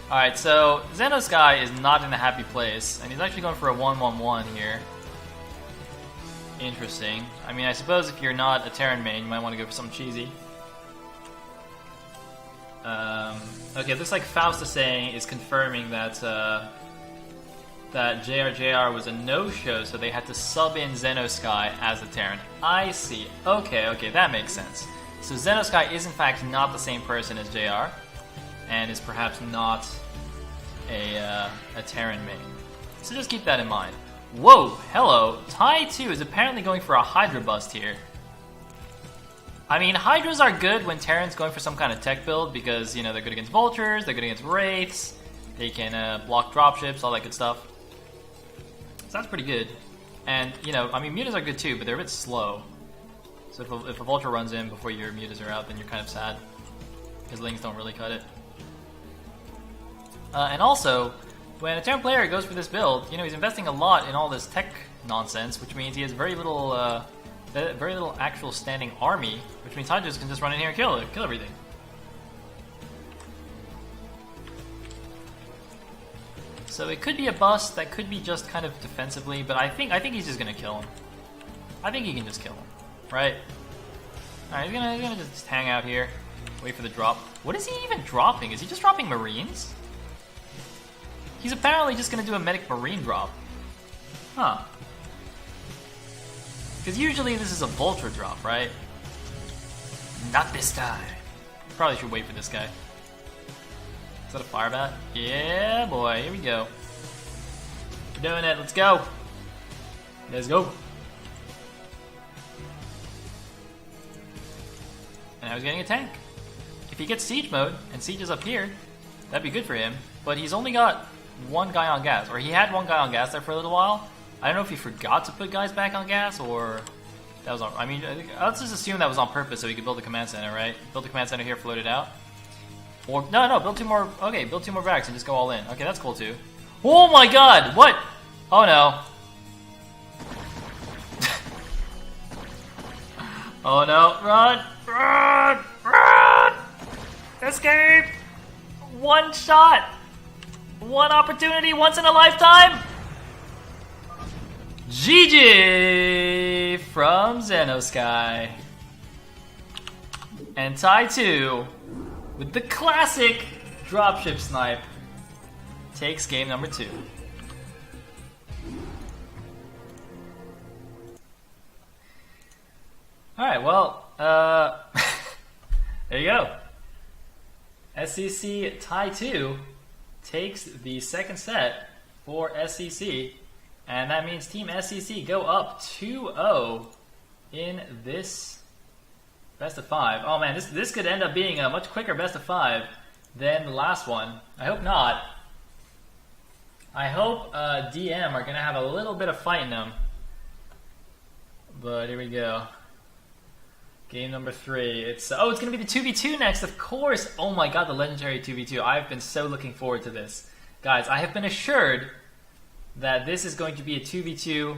Alright, so Xenosky is not in a happy place, and he's actually going for a 1-1-1 here. Interesting. I mean, I suppose if you're not a Terran main, you might want to go for something cheesy. Okay, looks like Faust is confirming that that JR was a no-show, so they had to sub in Xenosky as a Terran. I see. Okay, that makes sense. So Xenosky is in fact not the same person as JR. and is perhaps not a Terran main. So just keep that in mind. Whoa, hello. Tai 2 is apparently going for a Hydra bust here. I mean, Hydras are good when Terran's going for some kind of tech build because, you know, they're good against Vultures, they're good against Wraiths, they can block dropships, all that good stuff. So that's pretty good. And, you know, I mean, mutas are good too, but they're a bit slow. So if a Vulture runs in before your mutas are out, then you're kind of sad. Because Lings don't really cut it. And also, when a Terran player goes for this build, you know, he's investing a lot in all this tech nonsense, which means he has very little actual standing army, which means Hydras can just run in here and kill everything. So it could be a bust, that could be just kind of defensively, but I think he's just gonna kill him. I think he can just kill him, right? Alright, he's gonna just hang out here, wait for the drop. What is he even dropping? Is he just dropping Marines? He's apparently just gonna do a medic Marine drop. Huh. Because usually this is a Vulture drop, right? Not this time. Probably should wait for this guy. Is that a fire bat? Yeah, boy. Here we go. We're doing it. Let's go. Let's go. And now he's getting a tank. If he gets siege mode and siege is up here, that'd be good for him. But he's only got one guy on gas, or he had one guy on gas there for a little while. I don't know if he forgot to put guys back on gas, or that was on. I mean, let's just assume that was on purpose so he could build a command center, right? Build a command center here, float it out. Or no, build two more. Okay, build two more barracks and just go all in. Okay, that's cool too. Oh my God! What? Oh no! Oh no! Run! Run! Run! Escape! One shot! One opportunity, once in a lifetime! GG from Xenosky. And Tai 2, with the classic dropship snipe, takes game number 2. Alright, well, there you go. SCC Tai 2 takes the second set for SCC, and that means Team SCC go up 2-0 in this best of 5. Oh man, this could end up being a much quicker best of 5 than the last one. I hope not. I hope DM are going to have a little bit of fight in them. But here we go. Game number 3. It's going to be the 2v2 next, of course. Oh my God, the legendary 2v2. I've been so looking forward to this. Guys, I have been assured that this is going to be a 2v2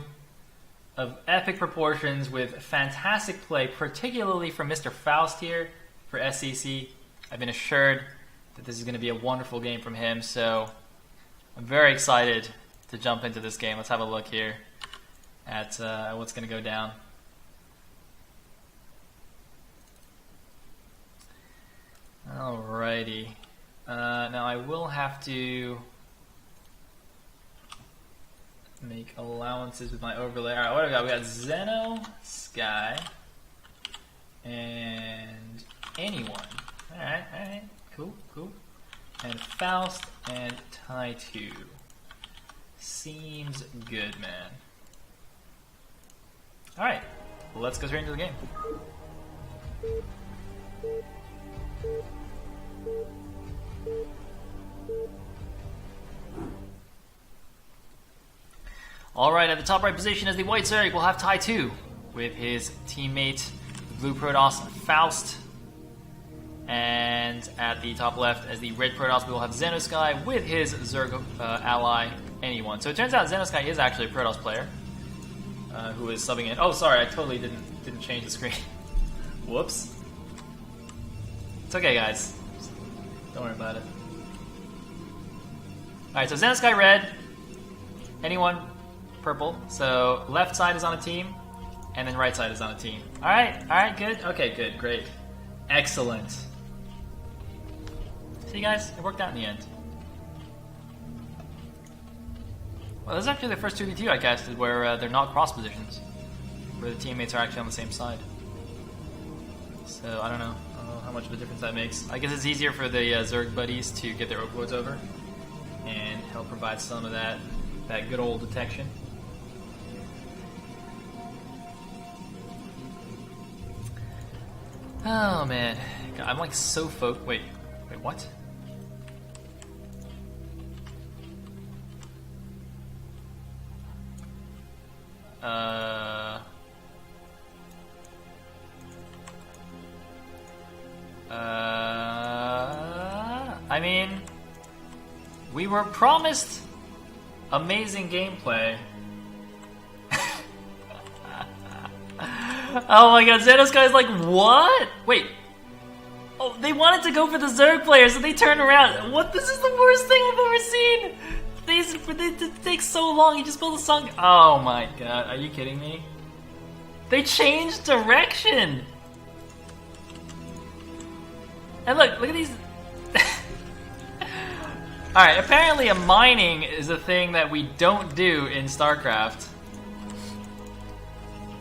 of epic proportions with fantastic play, particularly from Mr. Faust here for SCC. I've been assured that this is going to be a wonderful game from him, so I'm very excited to jump into this game. Let's have a look here at what's going to go down. Alrighty. Now I will have to make allowances with my overlay. Alright, what do we got? We got Zeno, Sky, and anyone. Alright. Cool. And Faust and Tai 2. Seems good, man. Alright, let's go straight into the game. Alright, at the top right position as the white Zerg, we'll have Tai 2 with his teammate, the blue Protoss, Faust. And at the top left as the red Protoss, we will have Xenosky with his Zerg ally, anyone. So it turns out Xenosky is actually a Protoss player who is subbing in. Oh, sorry, I totally didn't change the screen. Whoops. It's okay, guys. Don't worry about it. Alright, so Xenosky red, anyone purple. So left side is on a team, and then right side is on a team. Alright, good. Okay, good, great. Excellent. See, guys, it worked out in the end. Well, this is actually the first 2v2 I casted where they're not cross positions, where the teammates are actually on the same side. So I don't know how much of a difference that makes. I guess it's easier for the Zerg buddies to get their overlords over and help provide some of that good old detection. Oh man, God, I'm like so wait, what? I mean, we were promised amazing gameplay. Oh my god, Xenos guy's like, what? Wait. Oh, they wanted to go for the Zerg players, and they turned around. What? This is the worst thing I've ever seen. It takes so long. You just build a song. Oh my god, are you kidding me? They changed direction. And look at these. Alright, apparently a mining is a thing that we don't do in StarCraft.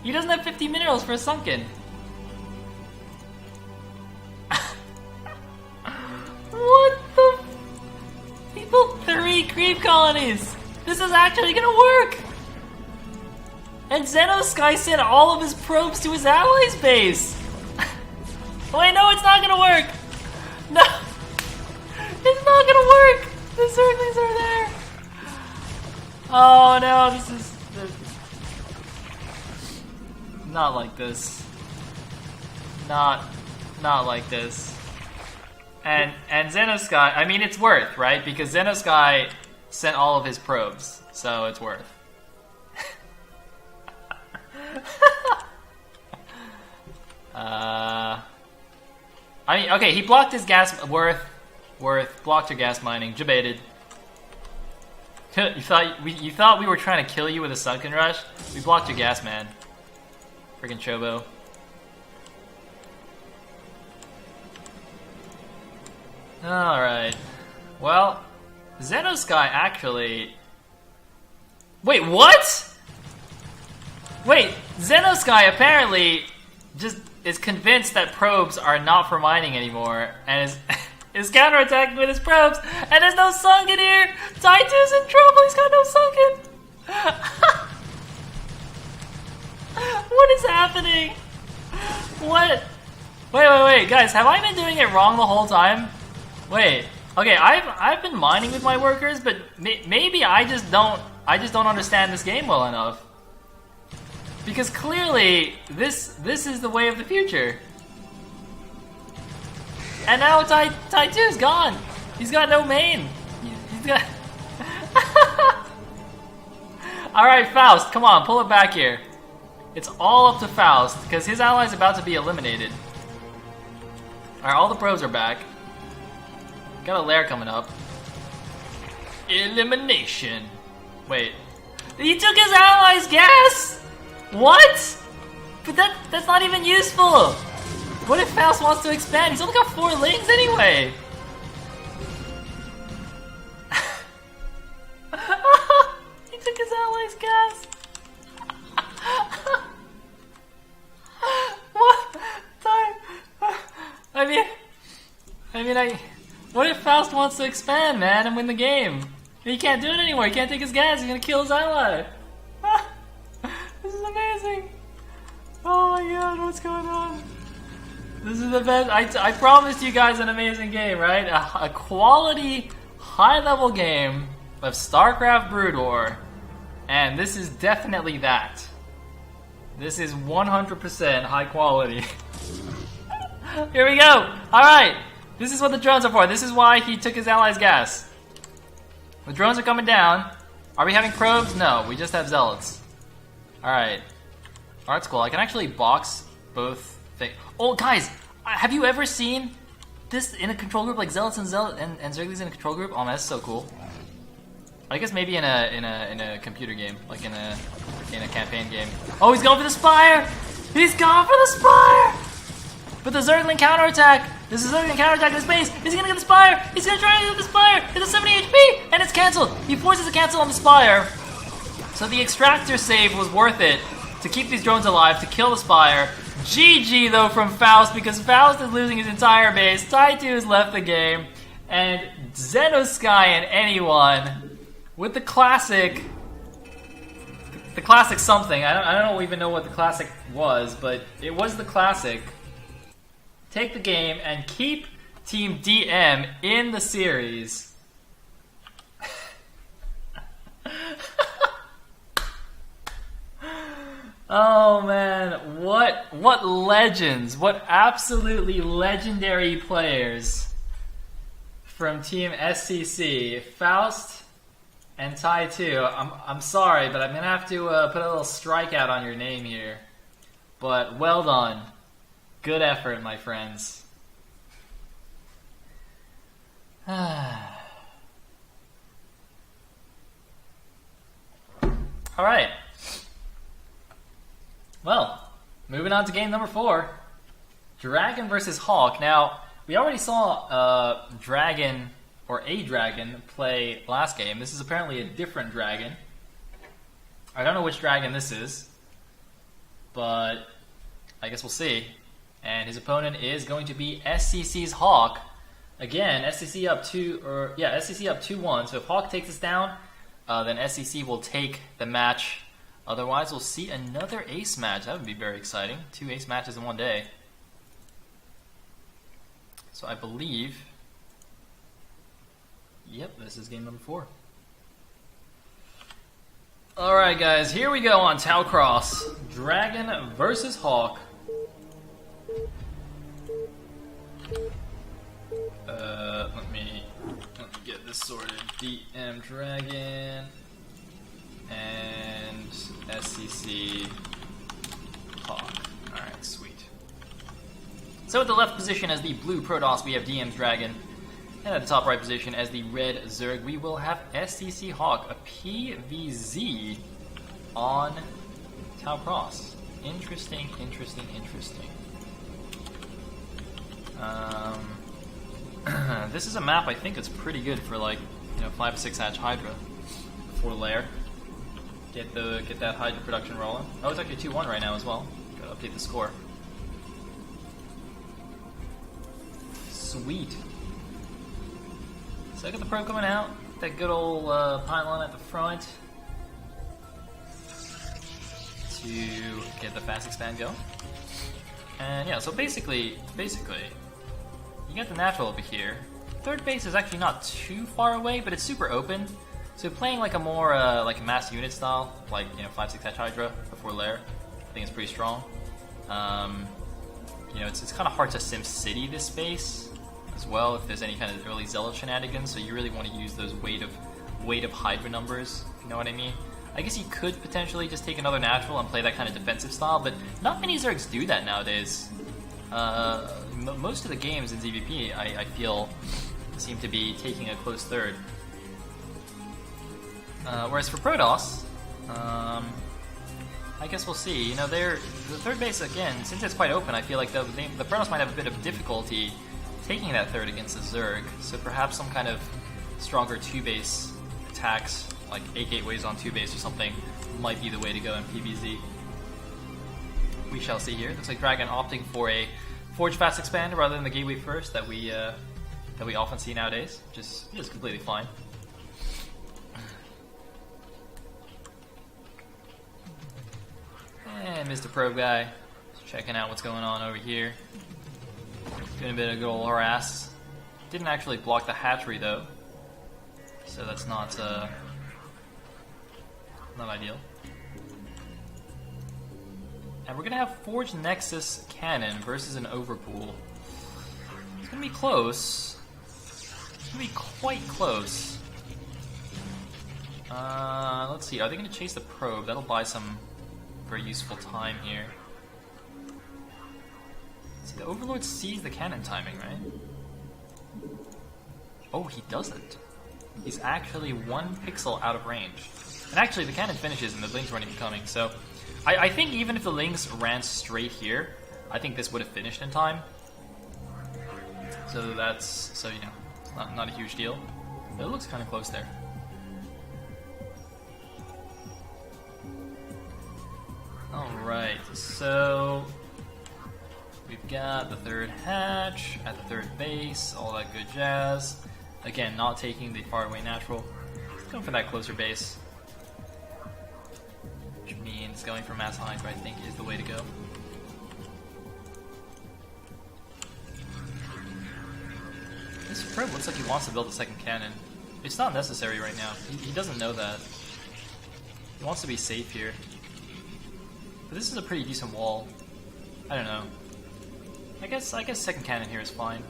He doesn't have 50 minerals for a sunken. What the? He built 3 creep colonies! This is actually gonna work! And Xenosky sent all of his probes to his allies' base! Wait, no, it's not gonna work! No! It's not gonna work! The Zerglings are there! Oh no, this is... Not like this. Not like this. And Xenosky, I mean, it's worth, right? Because Xenosky sent all of his probes, so it's worth. I mean, okay, he blocked his gas. Worth, blocked your gas mining. Debated. You thought we were trying to kill you with a sunken rush? We blocked your gas, man. Friggin' Chobo. Alright. Well, Xenosky actually... Wait, what?! Wait, Xenosky apparently just is convinced that probes are not for mining anymore, and is counterattacking with his probes, and there's no sunken here! Taitu's in trouble, he's got no sunken! What is happening? What? Wait, guys, have I been doing it wrong the whole time? Wait, okay, I've been mining with my workers, but maybe I just don't understand this game well enough. Because clearly, this is the way of the future. And now Taitu's gone. He's got no main. He's got... Alright, Faust, come on, pull it back here. It's all up to Faust, because his ally's about to be eliminated. Alright, all the probes are back. Got a lair coming up. Elimination. Wait. He took his ally's gas! What? But that's not even useful! What if Faust wants to expand? He's only got 4 lings anyway! He took his ally's gas! What? What if Faust wants to expand, man, and win the game? He can't do it anymore, he can't take his gas, he's gonna kill his ally! This is amazing! Oh my god, what's going on? This is the best. I promised you guys an amazing game, right? A quality, high-level game of StarCraft Brood War. And this is definitely that. This is 100% high quality. Here we go! Alright! This is what the drones are for. This is why he took his allies' gas. The drones are coming down. Are we having probes? No, we just have zealots. Alright. Alright, cool. I can actually box both things. Oh, guys! Have you ever seen this in a control group, like Zealots and Zerglings in a control group? Oh man, that's so cool. I guess maybe in a computer game, like in a campaign game. Oh, he's going for the Spire! He's going for the Spire! But the Zergling counterattack! This is a Zergling counterattack in his base! Is he gonna get the Spire? He's gonna try to get the Spire! It's a 70 HP! And it's cancelled! He forces a cancel on the Spire. So the extractor save was worth it to keep these drones alive, to kill the Spire. GG though from Faust, because Faust is losing his entire base. Tai2 has left the game, and Xenosky and anyone with the classic something. I don't even know what the classic was, but it was the classic. Take the game and keep Team DM in the series. Oh man, what legends, what absolutely legendary players from Team SCC, Faust and Tai2. I'm sorry, but I'm gonna have to put a little strikeout on your name here. But well done, good effort, my friends. All right. Well, moving on to game number 4. Dragon versus Hawk. Now, we already saw Dragon, or a Dragon, play last game. This is apparently a different Dragon. I don't know which Dragon this is, but I guess we'll see. And his opponent is going to be SCC's Hawk. Again, SCC up 2-1. So if Hawk takes us down, then SCC will take the match. Otherwise, we'll see another ace match. That would be very exciting. 2 ace matches in one day. So I believe... Yep, this is game number 4. Alright guys, here we go on Tau Cross. Dragon versus Hawk. Let me get this sorted. DM Dragon... and SCC Hawk. Alright, sweet. So at the left position as the blue Protoss, we have DM's Dragon. And at the top right position as the red Zerg, we will have SCC Hawk, a PVZ on Tau Cross. Interesting. This is a map I think it's pretty good for, like, 5-6 hatch Hydra. 4 layer. Get that Hydra production rolling. Oh, it's actually 2-1 right now as well. Gotta update the score. Sweet. So I got the probe coming out. That good old pylon at the front to get the fast expand going. And yeah, so basically, you get the natural over here. Third base is actually not too far away, but it's super open. So playing like a more like a mass unit style, like 5-6 hatch Hydra before lair, I think it's pretty strong. It's kind of hard to sim city this space as well if there's any kind of early zealot shenanigans. So you really want to use those weight of Hydra numbers, if you know what I mean. I guess you could potentially just take another natural and play that kind of defensive style, but not many Zergs do that nowadays. Most of the games in ZVP, I feel, seem to be taking a close third. Whereas for Protoss, I guess we'll see. The third base, again, since it's quite open, I feel like the Protoss might have a bit of difficulty taking that third against the Zerg. So perhaps some kind of stronger 2-base attacks, like 8 gateways on 2-base or something, might be the way to go in PvZ. We shall see here. Looks like Dragon opting for a Forge Fast Expand rather than the gateway first that we often see nowadays, which is completely fine. And Mr. Probe Guy, just checking out what's going on over here. Doing a bit of good old harass. Didn't actually block the hatchery though, so that's not ideal. And we're gonna have Forge Nexus Cannon versus an Overpool. It's gonna be close. It's gonna be quite close. Let's see. Are they gonna chase the probe? That'll buy some very useful time here. See, the Overlord sees the cannon timing, right? Oh, he doesn't. He's actually 1 pixel out of range. And actually, the cannon finishes and the Lings weren't even coming, so I think even if the Lings ran straight here, I think this would have finished in time. So it's not a huge deal. But it looks kind of close there. Alright, so we've got the third hatch at the third base, all that good jazz. Again, not taking the far away natural. Going for that closer base. Which means going for mass hydra, I think, is the way to go. This Probe looks like he wants to build a second cannon. It's not necessary right now. He doesn't know that. He wants to be safe here. But this is a pretty decent wall. I don't know. I guess second cannon here is fine.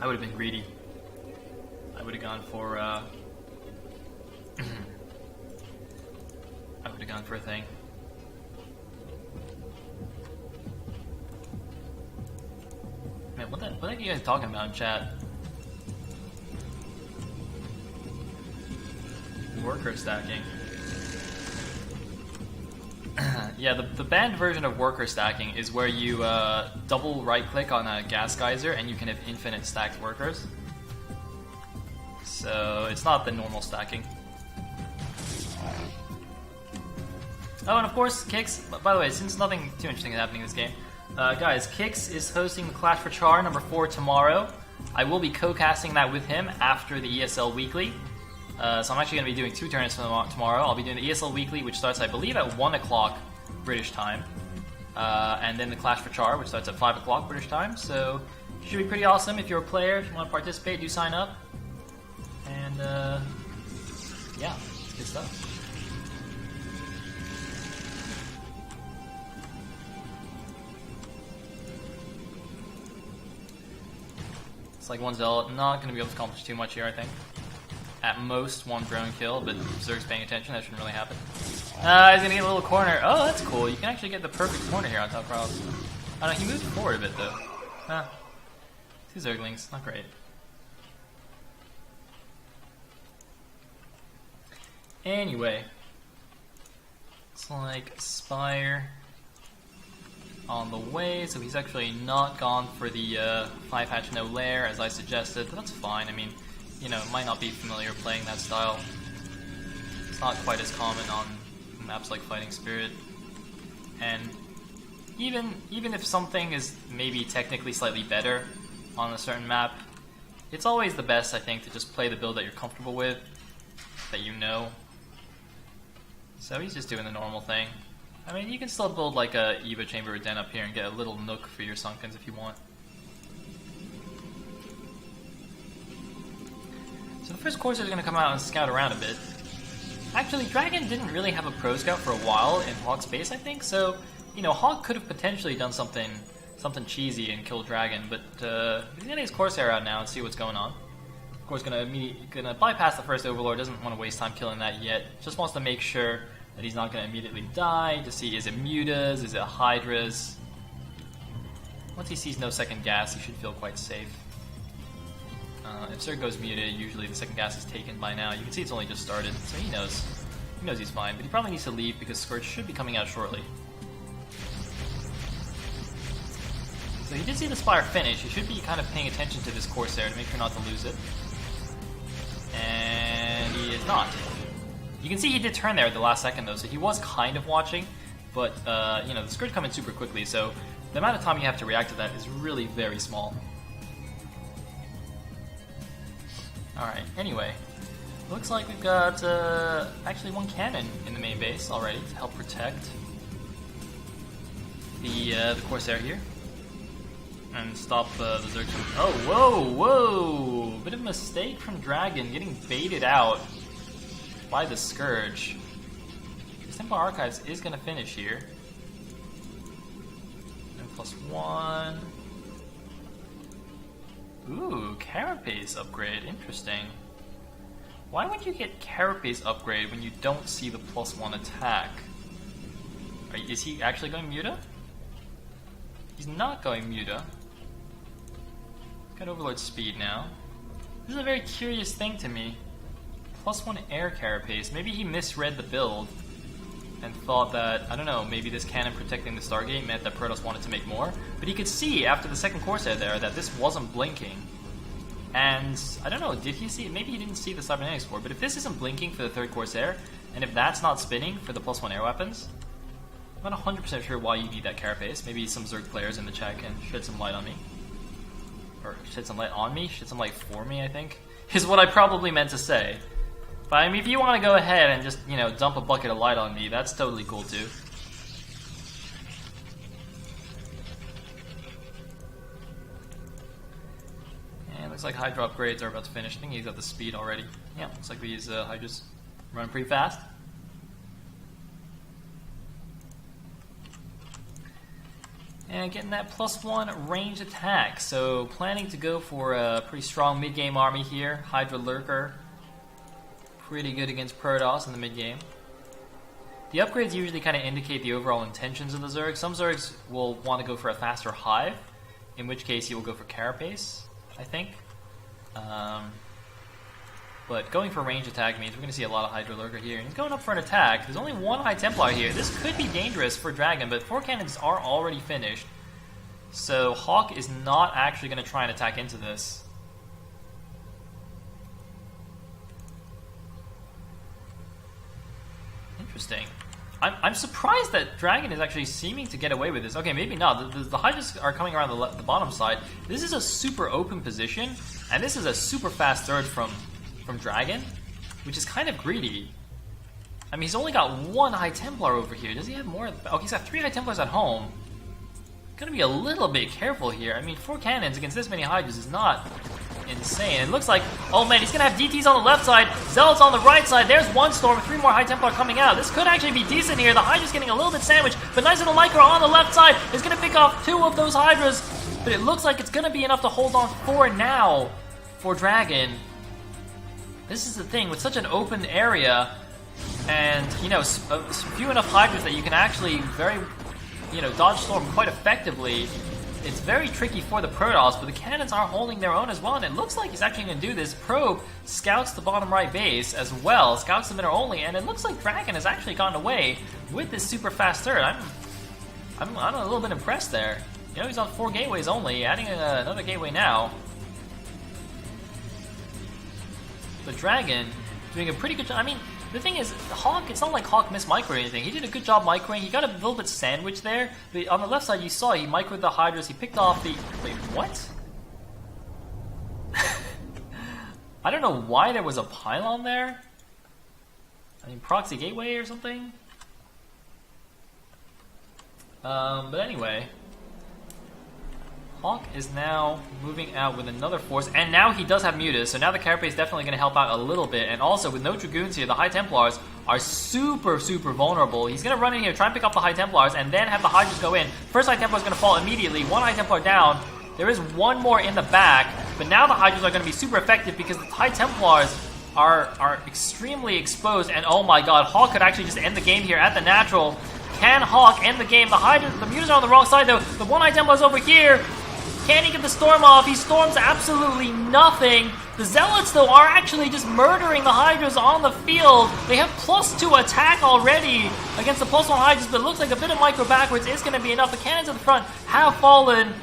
I would have been greedy. I would have gone for I would have gone for a thing. Man, what are you guys talking about in chat? Worker stacking. Yeah, the banned version of worker stacking is where you double right-click on a gas geyser and you can have infinite stacked workers. So it's not the normal stacking. Oh, and of course, Kix. By the way, since nothing too interesting is happening in this game, guys, Kix is hosting the Clash for Char number 4 tomorrow. I will be co-casting that with him after the ESL Weekly. So I'm actually going to be doing 2 tournaments tomorrow. I'll be doing the ESL Weekly, which starts, I believe, at 1 o'clock British time. And then the Clash for Char, which starts at 5 o'clock British time. So it should be pretty awesome. If you're a player, if you want to participate, do sign up. And yeah, it's good stuff. It's like one Zealot, not going to be able to accomplish too much here, I think. At most, 1 drone kill, but Zerg's paying attention, that shouldn't really happen. He's going to get a little corner. Oh, that's cool. You can actually get the perfect corner here on top Cross. I don't know, he moved forward a bit, though. Huh. 2 Zerglings, not great. Anyway. It's like Spire on the way, so he's actually not gone for the 5 hatch no lair as I suggested, but that's fine. I mean, you know, it might not be familiar playing that style. It's not quite as common on maps like Fighting Spirit. And even if something is maybe technically slightly better on a certain map, it's always the best, I think, to just play the build that you're comfortable with, that you know. So he's just doing the normal thing. I mean, you can still build like a Eva Chamber or Den up here and get a little nook for your Sunkens if you want. So the first Corsair is going to come out and scout around a bit. Actually, Dragon didn't really have a pro scout for a while in Hawk's base, I think, so, you know, Hawk could have potentially done something cheesy and killed Dragon, but he's going to get his Corsair out now and see what's going on. Of course, gonna bypass the first Overlord, doesn't want to waste time killing that yet, just wants to make sure that he's not going to immediately die, to see is it Mutas, is it Hydras. Once he sees no second gas, he should feel quite safe. If Zerg goes muted, usually the second gas is taken by now. You can see it's only just started, so he knows. He knows he's fine, but he probably needs to leave because Scourge should be coming out shortly. So he did see the Spire finish. He should be kind of paying attention to this Corsair to make sure not to lose it. And he is not. You can see he did turn there at the last second though, so he was kind of watching, but you know, the Scourge come in super quickly, so the amount of time you have to react to that is really very small. Alright, anyway, looks like we've got actually 1 cannon in the main base already to help protect the Corsair here. And stop the Zerg from... Oh, whoa, whoa! Bit of a mistake from Dragon, getting baited out by the Scourge. The Templar Archives is going to finish here. And +1. Ooh, Carapace upgrade, interesting. Why would you get Carapace upgrade when you don't see the +1 attack? Is he actually going Muta? He's not going Muta. Got Overlord speed now. This is a very curious thing to me. +1 air Carapace. Maybe he misread the build and thought that, I don't know, maybe this cannon protecting the Stargate meant that Protoss wanted to make more. But he could see after the second Corsair there that this wasn't blinking. And, I don't know, did he see it? Maybe he didn't see the Cybernetics core, but if this isn't blinking for the third Corsair, and if that's not spinning for the +1 air weapons, I'm not 100% sure why you need that carapace. Maybe some Zerg players in the chat can shed some light on me. Or shed some light on me? Shed some light for me, I think. Is what I probably meant to say. But I mean, if you want to go ahead and just, you know, dump a bucket of light on me, that's totally cool too. And looks like Hydra upgrades are about to finish. I think he's got the speed already. Yeah, looks like these Hydras run pretty fast. And getting that +1 range attack. So planning to go for a pretty strong mid-game army here. Hydra Lurker. Pretty good against Protoss in the mid-game. The upgrades usually kind of indicate the overall intentions of the Zerg. Some Zergs will want to go for a faster Hive, in which case you will go for Carapace, I think. But going for range attack means we're going to see a lot of Hydra Lurker here. And he's going up for an attack. There's only one High Templar here. This could be dangerous for Dragon, but 4 cannons are already finished. So Hawk is not actually going to try and attack into this. Interesting. I'm surprised that Dragon is actually seeming to get away with this. Okay, maybe not. The Hydras are coming around the bottom side. This is a super open position, and this is a super fast third from Dragon, which is kind of greedy. I mean, he's only got 1 High Templar over here. Does he have more? Okay, he's got 3 High Templars at home. Gotta be a little bit careful here. I mean, 4 cannons against this many Hydras is not insane. It looks like, oh man, he's gonna have DTs on the left side, Zealots on the right side. There's 1 Storm, 3 more High Templar coming out. This could actually be decent here. The Hydra's getting a little bit sandwiched, but nice little Micro on the left side is gonna pick off 2 of those Hydras, but it looks like it's gonna be enough to hold on for now for Dragon. This is the thing, with such an open area, and, you know, few enough Hydras that you can actually dodge Storm quite effectively, it's very tricky for the Protoss, but the cannons are holding their own as well, and it looks like he's actually going to do this. Probe scouts the bottom right base as well, scouts the middle only, and it looks like Dragon has actually gotten away with this super fast third. I'm a little bit impressed there. You know, he's on 4 gateways only, adding another gateway now. But Dragon doing a pretty good job. I mean, the thing is, Hawk, it's not like Hawk missed micro or anything. He did a good job microing. He got a little bit sandwiched there. But on the left side, you saw he microed the Hydras. He picked off the... Wait, what? I don't know why there was a pylon there. I mean, proxy gateway or something? But anyway... Hawk is now moving out with another force, and now he does have Mutas, so now the Carapace is definitely going to help out a little bit, and also with no Dragoons here, the High Templars are super vulnerable. He's going to run in here, try and pick up the High Templars, and then have the Hydras go in. First High Templar is going to fall immediately, 1 High Templar down, there is 1 more in the back, but now the Hydras are going to be super effective because the High Templars are extremely exposed, and oh my god, Hawk could actually just end the game here at the natural. Can Hawk end the game? The Mutas are on the wrong side though, the 1 High Templar is over here. Can he get the Storm off? He storms absolutely nothing. The Zealots, though, are actually just murdering the Hydras on the field. They have +2 attack already against the +1 Hydras, but it looks like a bit of micro backwards is going to be enough. The cannons at the front have fallen,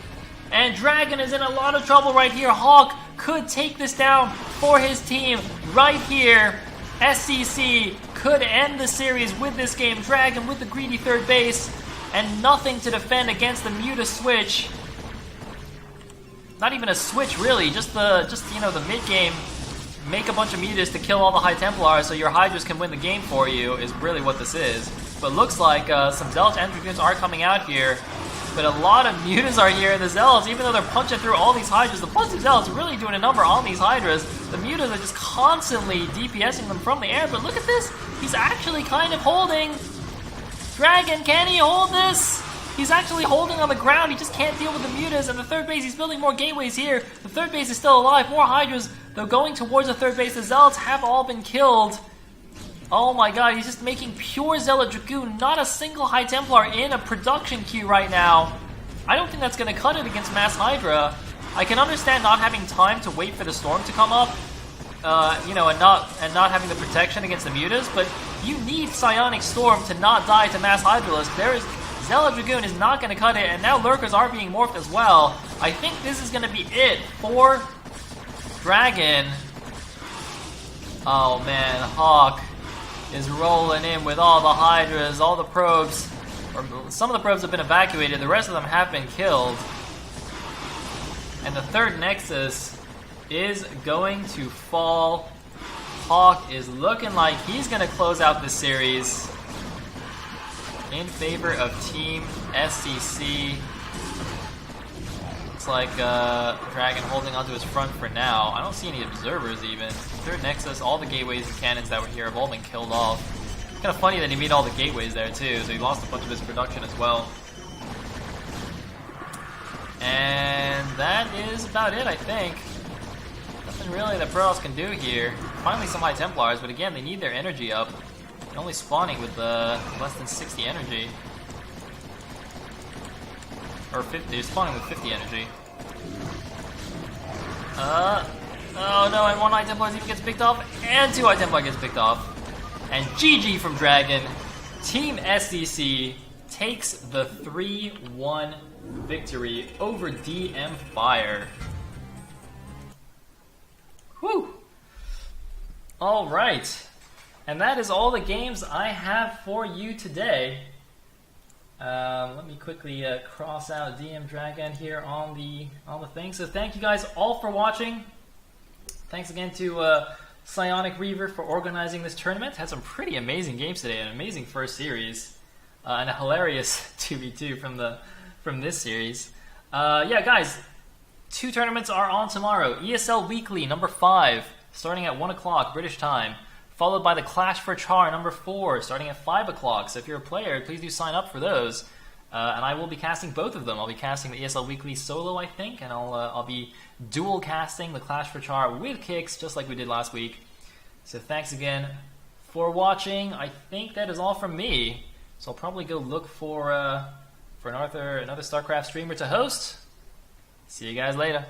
and Dragon is in a lot of trouble right here. Hawk could take this down for his team right here. SCC could end the series with this game. Dragon with the greedy third base, and nothing to defend against the Muta switch. Not even a switch, really. Just the mid game, make a bunch of Mutas to kill all the High Templars, so your Hydras can win the game for you. Is really what this is. But looks like some Zealots and Dragoons are coming out here, but a lot of Mutas are here. And the Zealots, even though they're punching through all these Hydras, the +2 Zealots are really doing a number on these Hydras. The Mutas are just constantly DPSing them from the air. But look at this. He's actually kind of holding. Dragon, can he hold this? He's actually holding on the ground. He just can't deal with the Mutas. And the third base, he's building more gateways here. The third base is still alive. More Hydras, though, going towards the third base. The Zealots have all been killed. Oh my god, he's just making pure Zealot Dragoon. Not a single High Templar in a production queue right now. I don't think that's going to cut it against Mass Hydra. I can understand not having time to wait for the Storm to come up. And not having the protection against the Mutas. But you need Psionic Storm to not die to Mass Hydralisk. Zealot Dragoon is not going to cut it, and now Lurkers are being morphed as well. I think this is going to be it for Dragon. Oh man, Hawk is rolling in with all the Hydras, all the probes. or some of the probes have been evacuated. The rest of them have been killed. And the third Nexus is going to fall. Hawk is looking like he's going to close out this series in favor of Team SCC. Looks like Dragon holding onto his front for now. I don't see any observers even. Third Nexus, all the gateways and cannons that were here have all been killed off. Kind of funny that he made all the gateways there too, so he lost a bunch of his production as well. And that is about it, I think. Nothing really that Protoss can do here. Finally some High Templars, but again, they need their energy up. They're only spawning with less than 60 energy. Or 50, they're spawning with 50 energy. Oh no, and one High Templar even gets picked off, and two High Templar gets picked off. And GG from Dragon. Team SCC takes the 3-1 victory over dM-Fire. Whew! Alright. And that is all the games I have for you today. Let me quickly cross out DM Dragon here on the thing. So thank you guys all for watching. Thanks again to Psionic Reaver for organizing this tournament. Had some pretty amazing games today, an amazing first series, and a hilarious 2v2 from this series. Yeah, guys, 2 tournaments are on tomorrow. ESL Weekly number 5, starting at 1 o'clock British time, followed by the Clash for Char number 4, starting at 5 o'clock. So if you're a player, please do sign up for those. And I will be casting both of them. I'll be casting the ESL Weekly solo, I think, and I'll be dual casting the Clash for Char with Kicks, just like we did last week. So thanks again for watching. I think that is all from me. So I'll probably go look for another StarCraft streamer to host. See you guys later.